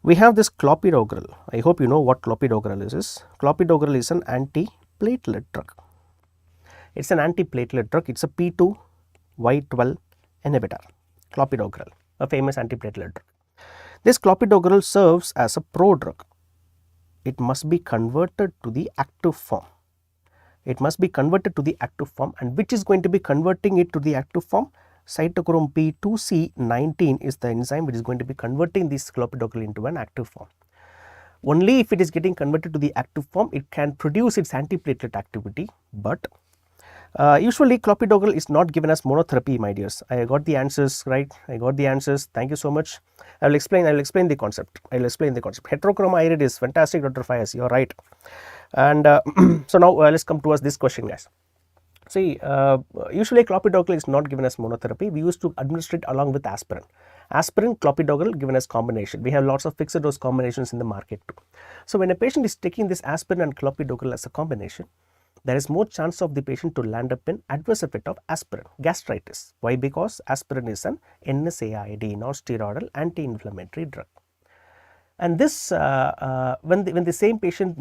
we have this clopidogrel. I hope you know what clopidogrel is. Clopidogrel is an anti-platelet drug. It's an anti-platelet drug. It's a P2Y12 inhibitor. Clopidogrel, a famous anti-platelet drug. This clopidogrel serves as a prodrug. It must be converted to the active form. It must be converted to the active form, and which is going to be converting it to the active form? Cytochrome P2C19 is the enzyme which is going to be converting this clopidogrel into an active form. Only if it is getting converted to the active form, it can produce its antiplatelet activity, but usually clopidogrel is not given as monotherapy, my dears. I got the answers right. I got the answers. Thank you so much. I will explain the concept. Heterochroma iridis, fantastic, Dr. Fayaz, you are right. And so now let's come towards this question, guys. See, usually clopidogrel is not given as monotherapy. We used to administer it along with aspirin. Aspirin, clopidogrel given as combination. We have lots of fixed dose combinations in the market too. So when a patient is taking this aspirin and clopidogrel as a combination, there is more chance of the patient to land up in adverse effect of aspirin, gastritis. Why? Because aspirin is an NSAID, non-steroidal anti-inflammatory drug. And this, when the same patient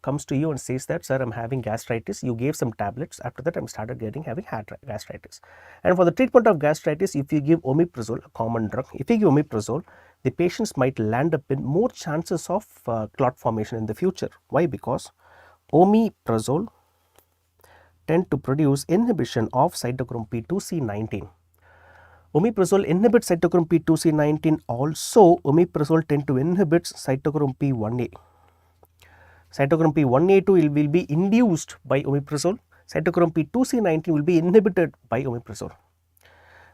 comes to you and says that, sir, I'm having gastritis, you gave some tablets, after that I started having gastritis. And for the treatment of gastritis, if you give omeprazole, a common drug, if you give omeprazole, the patients might land up in more chances of clot formation in the future. Why? Because omeprazole tend to produce inhibition of cytochrome P2C19. Omeprazole inhibits cytochrome P2C19. Also, omeprazole tend to inhibit cytochrome P1A. Cytochrome P1A2 will be induced by omeprazole. Cytochrome P2C19 will be inhibited by omeprazole.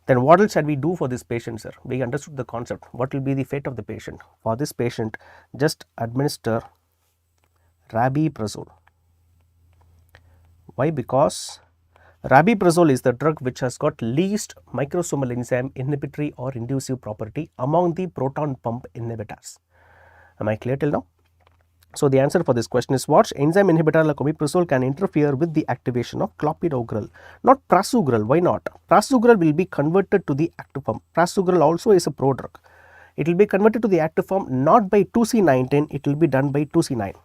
Then what else shall we do for this patient, sir? We understood the concept. What will be the fate of the patient? For this patient, just administer rabeprazole. Why? Because rabeprazole is the drug which has got least microsomal enzyme inhibitory or inducive property among the proton pump inhibitors. Am I clear till now? So the answer for this question is what? Enzyme inhibitor like omeprazole can interfere with the activation of clopidogrel, not prasugrel. Why not? Prasugrel will be converted to the active form. Prasugrel also is a prodrug. It will be converted to the active form not by 2C19, it will be done by 2C9.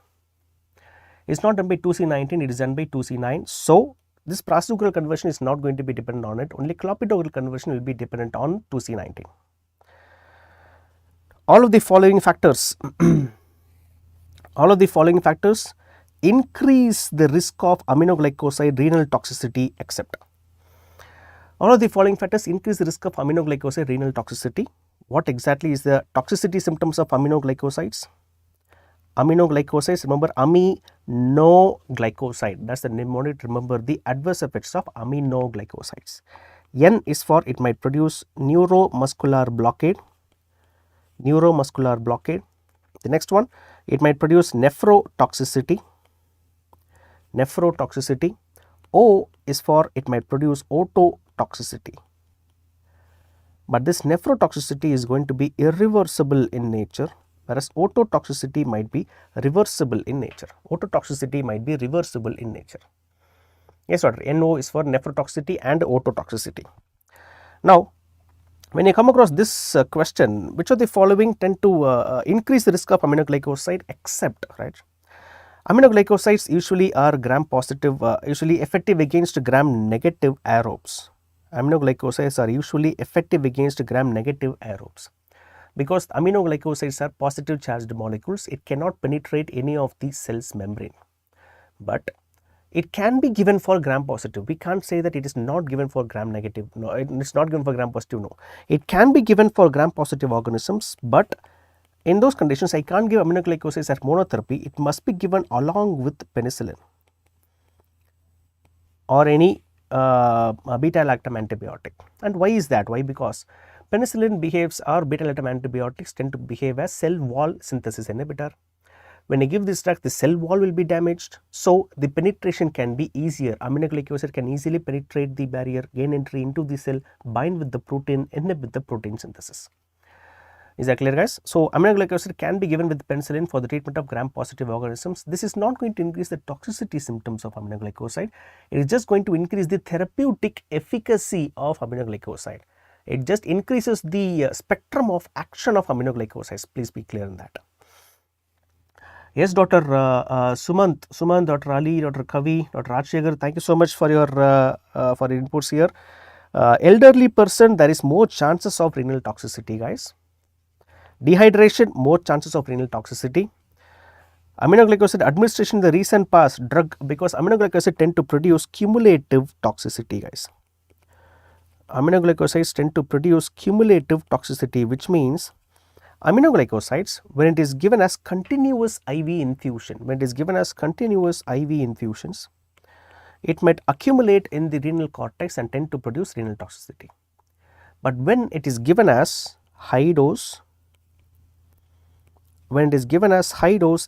It's not done by 2C19, it is done by 2C9. So this prasugrel conversion is not going to be dependent on it, only clopidogrel conversion will be dependent on 2C19. All of the following factors increase the risk of aminoglycoside renal toxicity except. All of the following factors increase the risk of aminoglycoside renal toxicity. What exactly is the toxicity symptoms of aminoglycosides? Aminoglycosides, remember aminoglycoside, that's the mnemonic. Remember the adverse effects of aminoglycosides. N is for it might produce neuromuscular blockade. The next one, it might produce nephrotoxicity. O is for it might produce ototoxicity. But this nephrotoxicity is going to be irreversible in nature, whereas ototoxicity might be reversible in nature. Yes, doctor. NO is for nephrotoxicity and ototoxicity. Now, when you come across this question, which of the following tend to increase the risk of aminoglycoside except, right? Aminoglycosides usually are gram positive, usually effective against gram negative aerobes. Aminoglycosides are usually effective against gram negative aerobes. Because aminoglycosides are positive charged molecules, it cannot penetrate any of the cell's membrane. But it can be given for gram positive. We can't say that it is not given for gram negative. No, it's not given for gram positive. No, it can be given for gram positive organisms, but in those conditions, I can't give aminoglycosides as monotherapy. It must be given along with penicillin or any beta-lactam antibiotic. And why is that? Why? Because penicillin behaves, or beta-lactam antibiotics tend to behave as cell wall synthesis inhibitor. When I give this drug, the cell wall will be damaged, so the penetration can be easier. Aminoglycosides acid can easily penetrate the barrier, gain entry into the cell, bind with the protein, inhibit the protein synthesis. Is that clear, guys? So, aminoglycosides acid can be given with penicillin for the treatment of gram-positive organisms. This is not going to increase the toxicity symptoms of aminoglycoside. It is just going to increase the therapeutic efficacy of aminoglycoside. It just increases the spectrum of action of aminoglycosides. Please be clear on that. Yes, Dr. Sumant, Dr. Ali, Dr. Kavi, Dr. Rajshekhar, thank you so much for your inputs here. Elderly person, there is more chances of renal toxicity, guys. Dehydration, more chances of renal toxicity. Aminoglycoside administration in the recent past, drug, because aminoglycosides tend to produce cumulative toxicity, guys. Aminoglycosides tend to produce cumulative toxicity, which means aminoglycosides, when it is given as continuous IV infusion, it might accumulate in the renal cortex and tend to produce renal toxicity. But when it is given as high dose,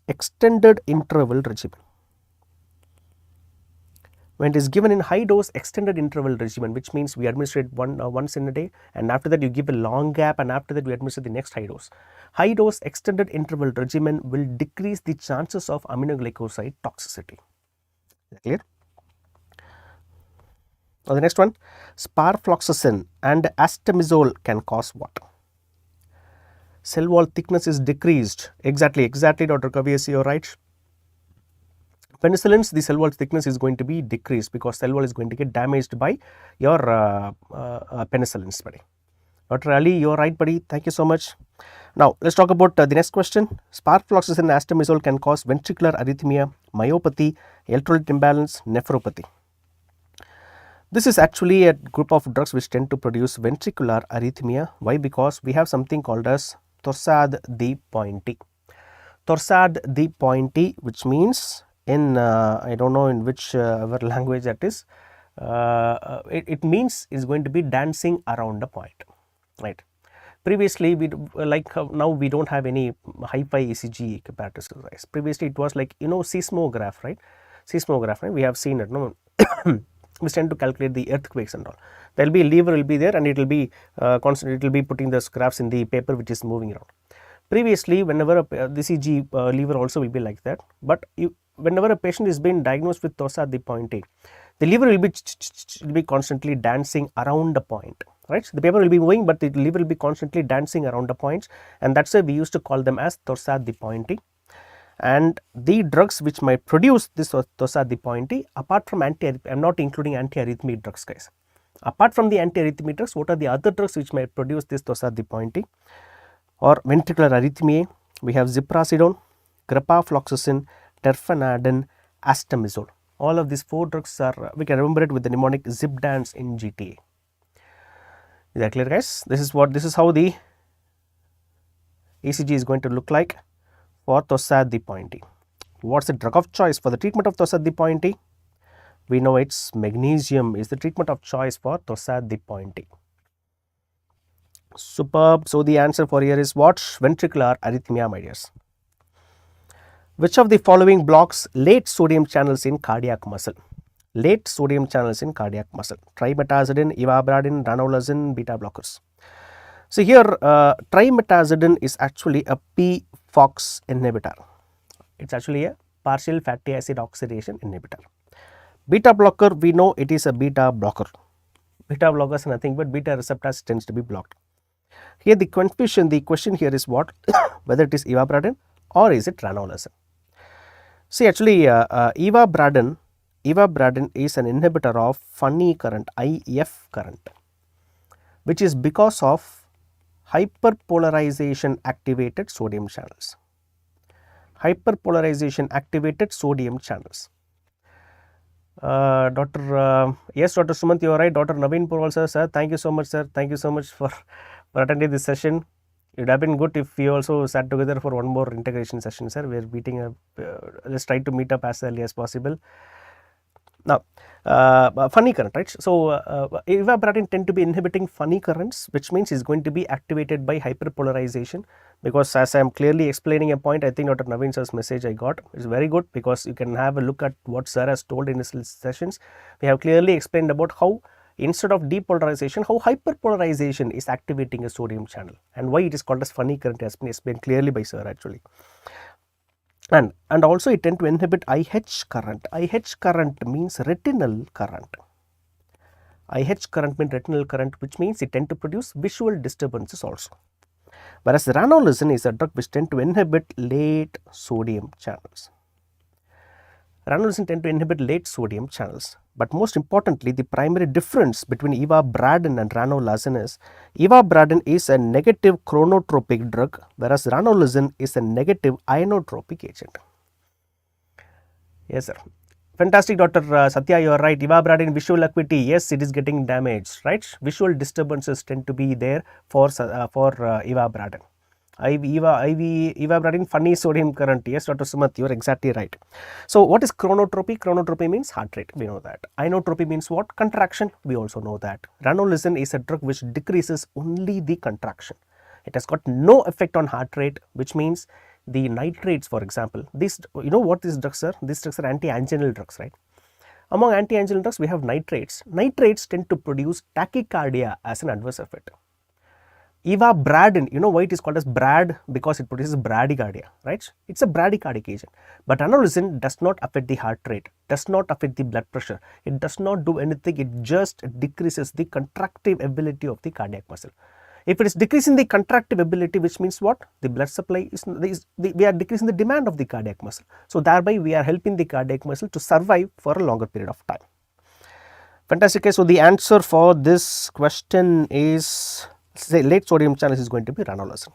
extended interval regimen, when it is given in high dose extended interval regimen, which means we administer it once in a day, and after that you give a long gap, and after that we administer the next high dose. High dose extended interval regimen will decrease the chances of aminoglycoside toxicity. Is that clear? Now the next one, sparfloxacin and astamizole can cause what? Cell wall thickness is decreased. Exactly, Dr. Kavi, you are right. Penicillins, the cell wall thickness is going to be decreased because cell wall is going to get damaged by your penicillins, buddy. Dr. Ali, you are right, buddy. Thank you so much. Now, let's talk about the next question. Sparfloxacin and astamizole can cause ventricular arrhythmia, myopathy, electrolyte imbalance, nephropathy. This is actually a group of drugs which tend to produce ventricular arrhythmia. Why? Because we have something called as Torsades de Pointes. Torsades de Pointes, which means in I don't know in which language that is, it means is going to be dancing around a point, right? Previously, we now we don't have any hi-fi ECG apparatus. Previously, it was like seismograph, right? Seismograph, right? We have seen it, no? We tend to calculate the earthquakes and all. There will be a lever will be there, and it will be constant. It will be putting the graphs in the paper which is moving around. Previously, whenever the ECG lever also will be like that, but whenever a patient is being diagnosed with Torsades de Pointes, the lever will be constantly dancing around the point, right? So the paper will be moving, but the lever will be constantly dancing around the points, and that's why we used to call them as Torsades de Pointes. And the drugs which might produce this Torsades de Pointes, apart from I am not including anti-arrhythmic drugs, guys. Apart from the anti-arrhythmic drugs, what are the other drugs which might produce this Torsades de Pointes or ventricular arrhythmia? We have ziprasidone, grapafloxacin, terfenadine, astamizole. All of these 4 drugs are, we can remember it with the mnemonic ZipDance in GTA. Is that clear, guys? This is how the ECG is going to look like for Torsades de Pointes. What's the drug of choice for the treatment of Torsades de Pointes? We know it's magnesium is the treatment of choice for Torsades de Pointes. Superb. So the answer for here is what? Ventricular arrhythmia, my dears. Which of the following blocks late sodium channels in cardiac muscle? Late sodium channels in cardiac muscle. Trimetazidine, ivabradine, ranolazine, beta blockers. So here trimetazidine is actually a p-FOX inhibitor. It's actually a partial fatty acid oxidation inhibitor. Beta blocker, we know it is a beta blocker. Beta blockers is nothing but beta receptors tends to be blocked. Here the question here is what? Whether it is ivabradine or is it ranolazine. See, actually ivabradine is an inhibitor of funny current, IF current, which is because of hyperpolarization activated sodium channels. Hyperpolarization activated sodium channels. Yes, Dr. Sumant, you are right. Dr. Naveen Purwal sir, thank you so much, sir. Thank you so much for attending this session. It would have been good if we also sat together for one more integration session, sir. We are meeting up. Let's try to meet up as early as possible. Now, funny current, right? So evaporatin tend to be inhibiting funny currents, which means is going to be activated by hyperpolarization, because as I am clearly explaining a point, I think Dr. Naveen sir's message I got is very good, because you can have a look at what sir has told in his sessions. We have clearly explained about how instead of depolarization, how hyperpolarization is activating a sodium channel, and why it is called as funny current has been explained clearly by sir actually. And also it tend to inhibit IH current. IH current means retinal current. IH current means retinal current, which means it tend to produce visual disturbances also. Whereas ranolazine is a drug which tend to inhibit late sodium channels. Ranolazine tend to inhibit late sodium channels. But most importantly, the primary difference between ivabradine and ranolazine is ivabradine is a negative chronotropic drug, whereas ranolazine is a negative ionotropic agent. Yes, sir. Fantastic, Dr. Satya, you are right. Ivabradine visual acuity, yes, it is getting damaged, right? Visual disturbances tend to be there for ivabradine. Ivabradine funny sodium current. Yes, Dr. Sumat, you are exactly right. So what is chronotropy? Chronotropy means heart rate, we know that. Inotropy means what? Contraction, we also know that. Ranolazine is a drug which decreases only the contraction. It has got no effect on heart rate, which means the nitrates, for example, these, you know what these drugs are? These drugs are anti-anginal drugs, right? Among anti-anginal drugs, we have nitrates. Nitrates tend to produce tachycardia as an adverse effect. Ivabradine, you know why it is called as BRAD? Because it produces bradycardia, right? It's a bradycardic agent. But ranolazine does not affect the heart rate, does not affect the blood pressure. It does not do anything. It just decreases the contractive ability of the cardiac muscle. If it is decreasing the contractive ability, which means what? The blood supply we are decreasing the demand of the cardiac muscle. So thereby we are helping the cardiac muscle to survive for a longer period of time. Fantastic. So the answer for this question is, say, late sodium channels is going to be ranolazine.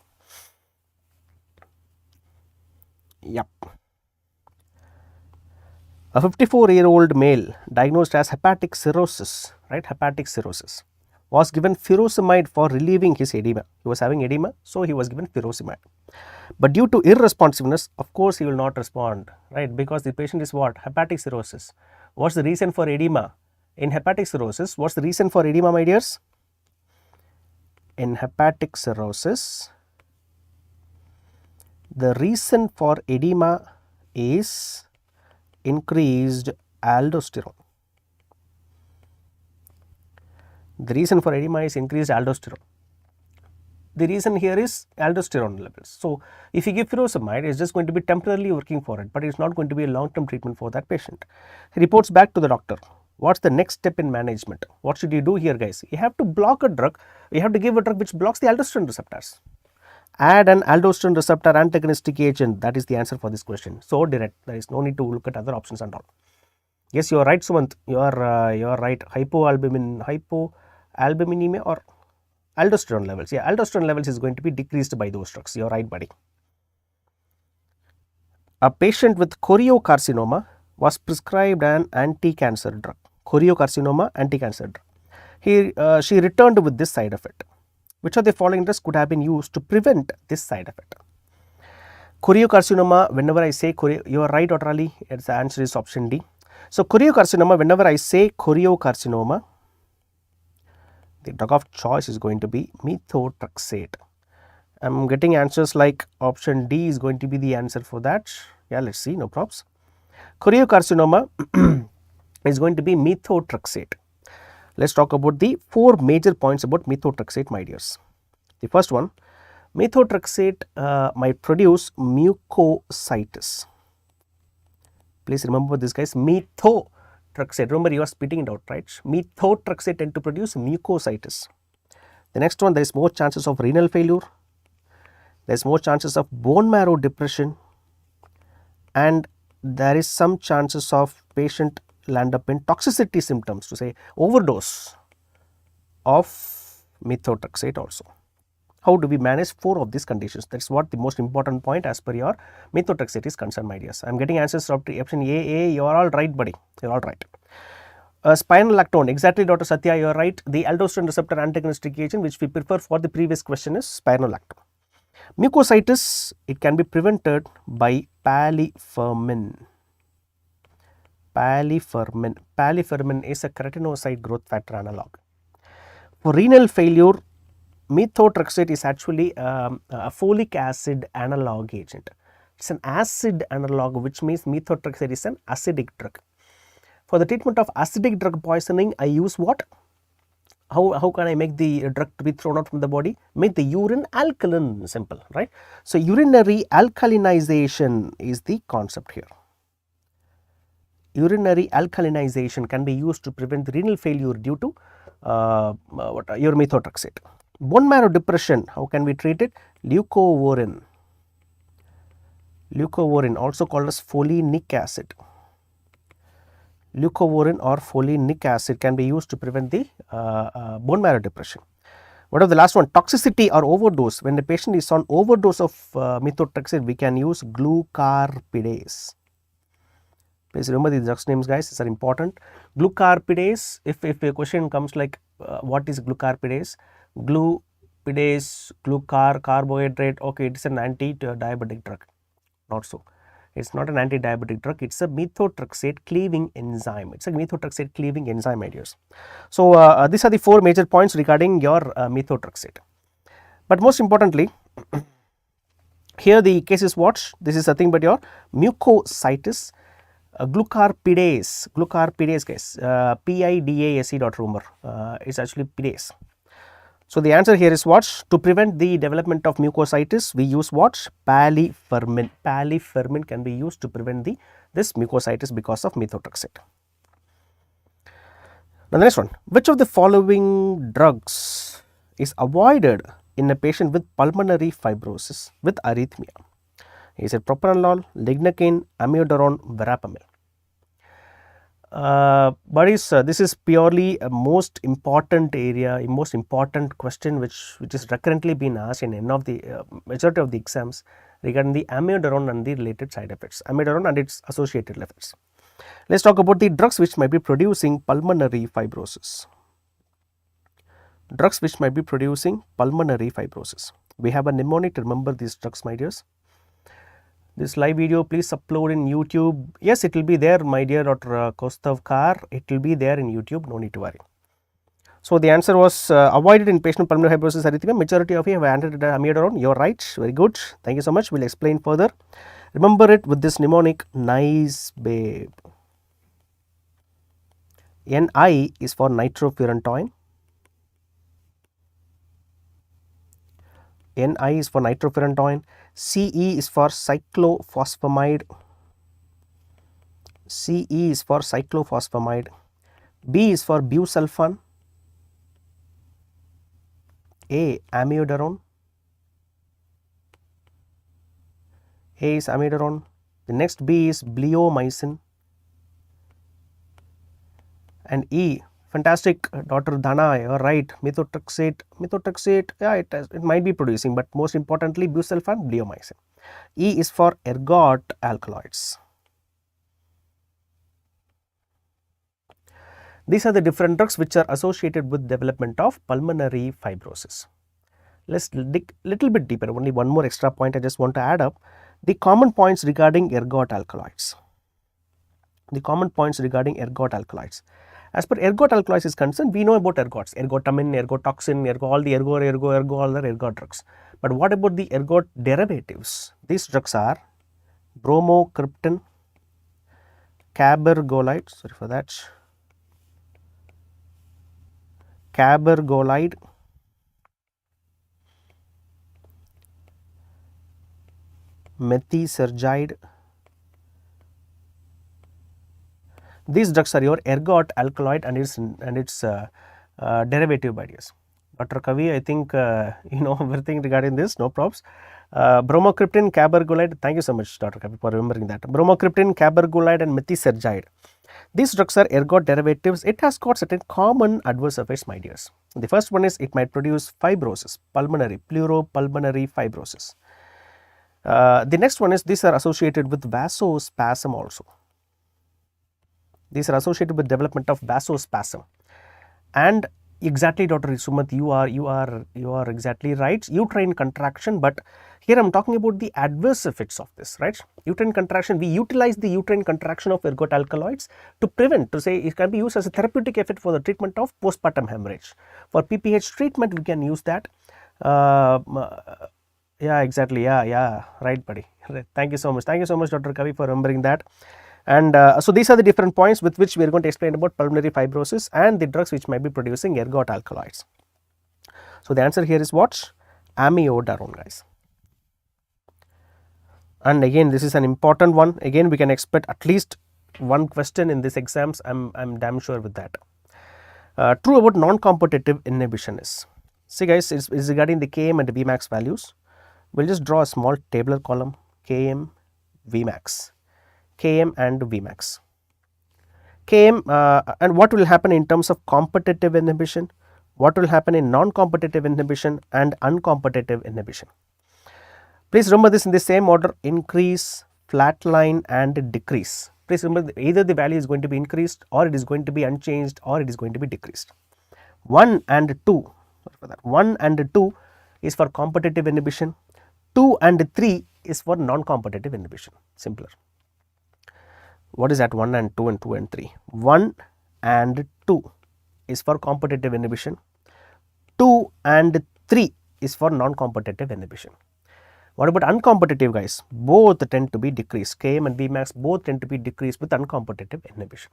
Yep. A 54-year-old male diagnosed as hepatic cirrhosis, right? Hepatic cirrhosis, was given furosemide for relieving his edema. He was having edema, so he was given furosemide. But due to irresponsiveness, of course, he will not respond, right? Because the patient is what? Hepatic cirrhosis. What's the reason for edema? In hepatic cirrhosis, what's the reason for edema, my dears? In hepatic cirrhosis, the reason for edema is increased aldosterone. The reason for edema is increased aldosterone. The reason here is aldosterone levels. So if you give furosemide, it's just going to be temporarily working for it, but it's not going to be a long-term treatment for that patient. He reports back to the doctor. What's the next step in management? What should you do here, guys? You have to block a drug. You have to give a drug which blocks the aldosterone receptors. Add an aldosterone receptor antagonistic agent. That is the answer for this question. So direct. There is no need to look at other options and all. Yes, you are right, Sumant. You are right. Hypoalbuminemia or aldosterone levels. Yeah, aldosterone levels is going to be decreased by those drugs. You are right, buddy. A patient with choriocarcinoma was prescribed an anti-cancer drug. Choriocarcinoma, anti-cancer drug. She returned with this side effect. Which of the following drugs could have been used to prevent this side effect? Choriocarcinoma, whenever I say you are right, Dr. Ali, its answer is option D. So choriocarcinoma, whenever I say choriocarcinoma, the drug of choice is going to be methotrexate. I am getting answers like option D is going to be the answer for that. Yeah, let's see, no props. Choriocarcinoma is going to be methotrexate. Let's talk about the 4 major points about methotrexate, my dears. The first one, methotrexate might produce mucositis. Please remember this, guys. Methotrexate. Remember, you are spitting it out, right? Methotrexate tend to produce mucositis. The next one, there is more chances of renal failure. There is more chances of bone marrow depression, and there is some chances of patient land up in toxicity symptoms, to say overdose of methotrexate also. How do we manage 4 of these conditions? That is what the most important point as per your methotrexate is concerned, my dears. I am getting answers from option A. You are all right, buddy. You are all right. Spironolactone, exactly, Dr. Satya, you are right. The aldosterone receptor antagonistic agent which we prefer for the previous question is spironolactone. Mucositis, it can be prevented by palifermin. Palifermin. Palifermin is a keratinocyte growth factor analog. For renal failure, methotrexate is actually a folic acid analog agent. It's an acid analog, which means methotrexate is an acidic drug. For the treatment of acidic drug poisoning, I use what? How can I make the drug to be thrown out from the body? Make the urine alkaline, simple, right? So, urinary alkalinization is the concept here. Urinary alkalinization can be used to prevent renal failure due to your methotrexate. Bone marrow depression, how can we treat it? Leucovorin. Leucovorin, also called as folinic acid. Leucovorin or folinic acid can be used to prevent the bone marrow depression. What is the last one? Toxicity or overdose. When the patient is on overdose of methotrexate, we can use glucarpidase. Please remember these drugs names, guys. These are important. Glucarpidase. If a question comes like what is glucarpidase? Glupidase, glucar, carbohydrate. Okay, it is an anti-diabetic drug. Not so. It is not an anti-diabetic drug. It is a methotrexate cleaving enzyme. It is a methotrexate cleaving enzyme, ideas. So, these are the 4 major points regarding your methotrexate. But most importantly, here the case is what? This is nothing but your mucositis. Glucarpidase guys, PIDASE dot rumor, is actually pidase. So, the answer here is what? To prevent the development of mucositis, we use what? Palifermin. Palifermin can be used to prevent this mucositis because of methotrexate. Now, the next one, which of the following drugs is avoided in a patient with pulmonary fibrosis with arrhythmia? Is it propranolol, lignocaine, amiodarone, verapamil? Buddies, this is purely a most important area, a most important question which is recurrently been asked in any of the majority of the exams regarding the amiodarone and the related side effects, amiodarone and its associated effects. Let us talk about the drugs which might be producing pulmonary fibrosis. Drugs which might be producing pulmonary fibrosis. We have a mnemonic to remember these drugs, my dears. This live video, please upload in YouTube. Yes, it will be there, my dear Dr. Kostavkar. It will be there in YouTube, no need to worry. So, the answer was avoided in patient with pulmonary fibrosis arrhythmia. Majority of you have answered amiodarone. You are right. Very good. Thank you so much. We will explain further. Remember it with this mnemonic, nice babe. Ni is for nitrofurantoin. Ni is for nitrofurantoin. Ce is for cyclophosphamide. Ce is for cyclophosphamide. B is for busulfan. A, amiodarone. A is amiodarone. The next B is bleomycin. And E, fantastic, Dr. Dana, you are right, methotrexate, yeah, it might be producing, but most importantly busulfan, bleomycin. E is for ergot alkaloids. These are the different drugs which are associated with development of pulmonary fibrosis. Let us dig little bit deeper, only one more extra point I just want to add up, the common points regarding ergot alkaloids. The common points regarding ergot alkaloids. As per ergot alkaloids is concerned, we know about ergots, ergotamine, ergotoxin, all the all the ergot drugs. But what about the ergot derivatives? These drugs are bromocriptine, cabergolide, sorry for that, cabergolide, methysergide. These drugs are your ergot alkaloid and its derivative ideas. Dr. Kavi, I think you know everything regarding this, no props. Bromocriptine, cabergolide, thank you so much Dr. Kavi for remembering that. Bromocriptine, cabergolide and methysergide. These drugs are ergot derivatives. It has got certain common adverse effects, my dears. The first one is it might produce fibrosis, pulmonary, pleuropulmonary fibrosis. The next one is these are associated with vasospasm also. These are associated with development of vasospasm, and Exactly, Dr. Sumat, you are exactly right. Uterine contraction, but here I'm talking about the adverse effects of this, right? Uterine contraction, we utilize the uterine contraction of ergot alkaloids to prevent, to say it can be used as a therapeutic effect for the treatment of postpartum hemorrhage. For PPH treatment, we can use that. Yeah, exactly. Yeah, right, buddy. Thank you so much. Thank you so much, Dr. Kavi, for remembering that. And so these are the different points with which we are going to explain about pulmonary fibrosis and the drugs which might be producing ergot alkaloids. So the answer here is what? Amiodarone, guys. And again, this is an important one. Again, we can expect at least one question in this exams. I'm damn sure with that. True about non-competitive inhibition is. See, guys, it's regarding the Km and Vmax values. We'll just draw a small tabular column, Km, Vmax, Km and Vmax. Km and what will happen in terms of competitive inhibition, what will happen in non-competitive inhibition and uncompetitive inhibition. Please remember this in the same order: increase, flatline and decrease. Please remember either the value is going to be increased or it is going to be unchanged or it is going to be decreased. 1 and 2, 1 and 2 is for competitive inhibition, 2 and 3 is for non-competitive inhibition. Simpler. What is that 1 and 2 and 2 and 3? 1 and 2 is for competitive inhibition, 2 and 3 is for non-competitive inhibition. What about uncompetitive, guys? Both tend to be decreased. Km and Vmax both tend to be decreased with uncompetitive inhibition.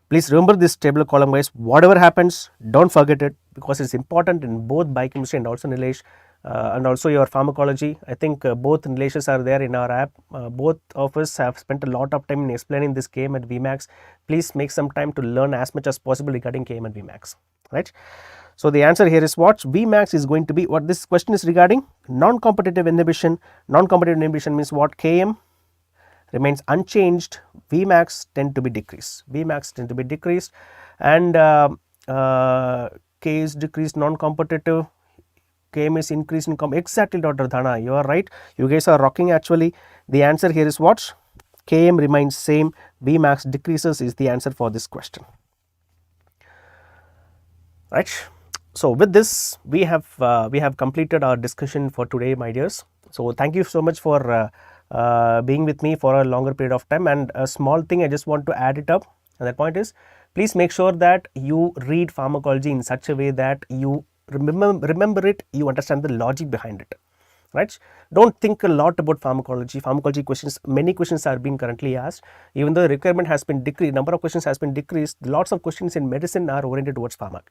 Please remember this tabular column, guys. Whatever happens, don't forget it, because it's important in both biochemistry and also Nilesh and also your pharmacology. I think both Nileshes are there in our app. Both of us have spent a lot of time in explaining this Km and Vmax. Please make some time to learn as much as possible regarding Km and Vmax, right? So the answer here is what? Vmax is going to be what? This question is regarding non-competitive inhibition. Non-competitive inhibition means what? Km remains unchanged, Vmax tend to be decreased. Vmax tend to be decreased, and K is decreased, non-competitive. Km is increased in exactly, Dr. Dhana, you are right. You guys are rocking actually. The answer here is what? Km remains same, Vmax decreases is the answer for this question. Right. So with this, we have completed our discussion for today, my dears. So thank you so much for being with me for a longer period of time. And a small thing I just want to add it up, and that point is, please make sure that you read pharmacology in such a way that you remember it, you understand the logic behind it, right? Don't think a lot about pharmacology. Pharmacology questions, many questions are being currently asked. Even though the requirement has been decreased, number of questions has been decreased, lots of questions in medicine are oriented towards pharmac.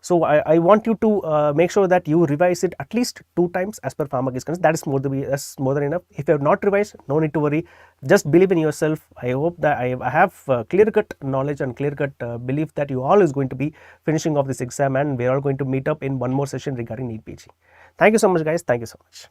So I want you to make sure that you revise it at least 2 times as per pharmac is concerned. That is more than enough. If you have not revised, no need to worry. Just believe in yourself. I hope that I have clear-cut knowledge and clear-cut belief that you all is going to be finishing off this exam, and we are all going to meet up in one more session regarding NEET PG. Thank you so much, guys. Thank you so much.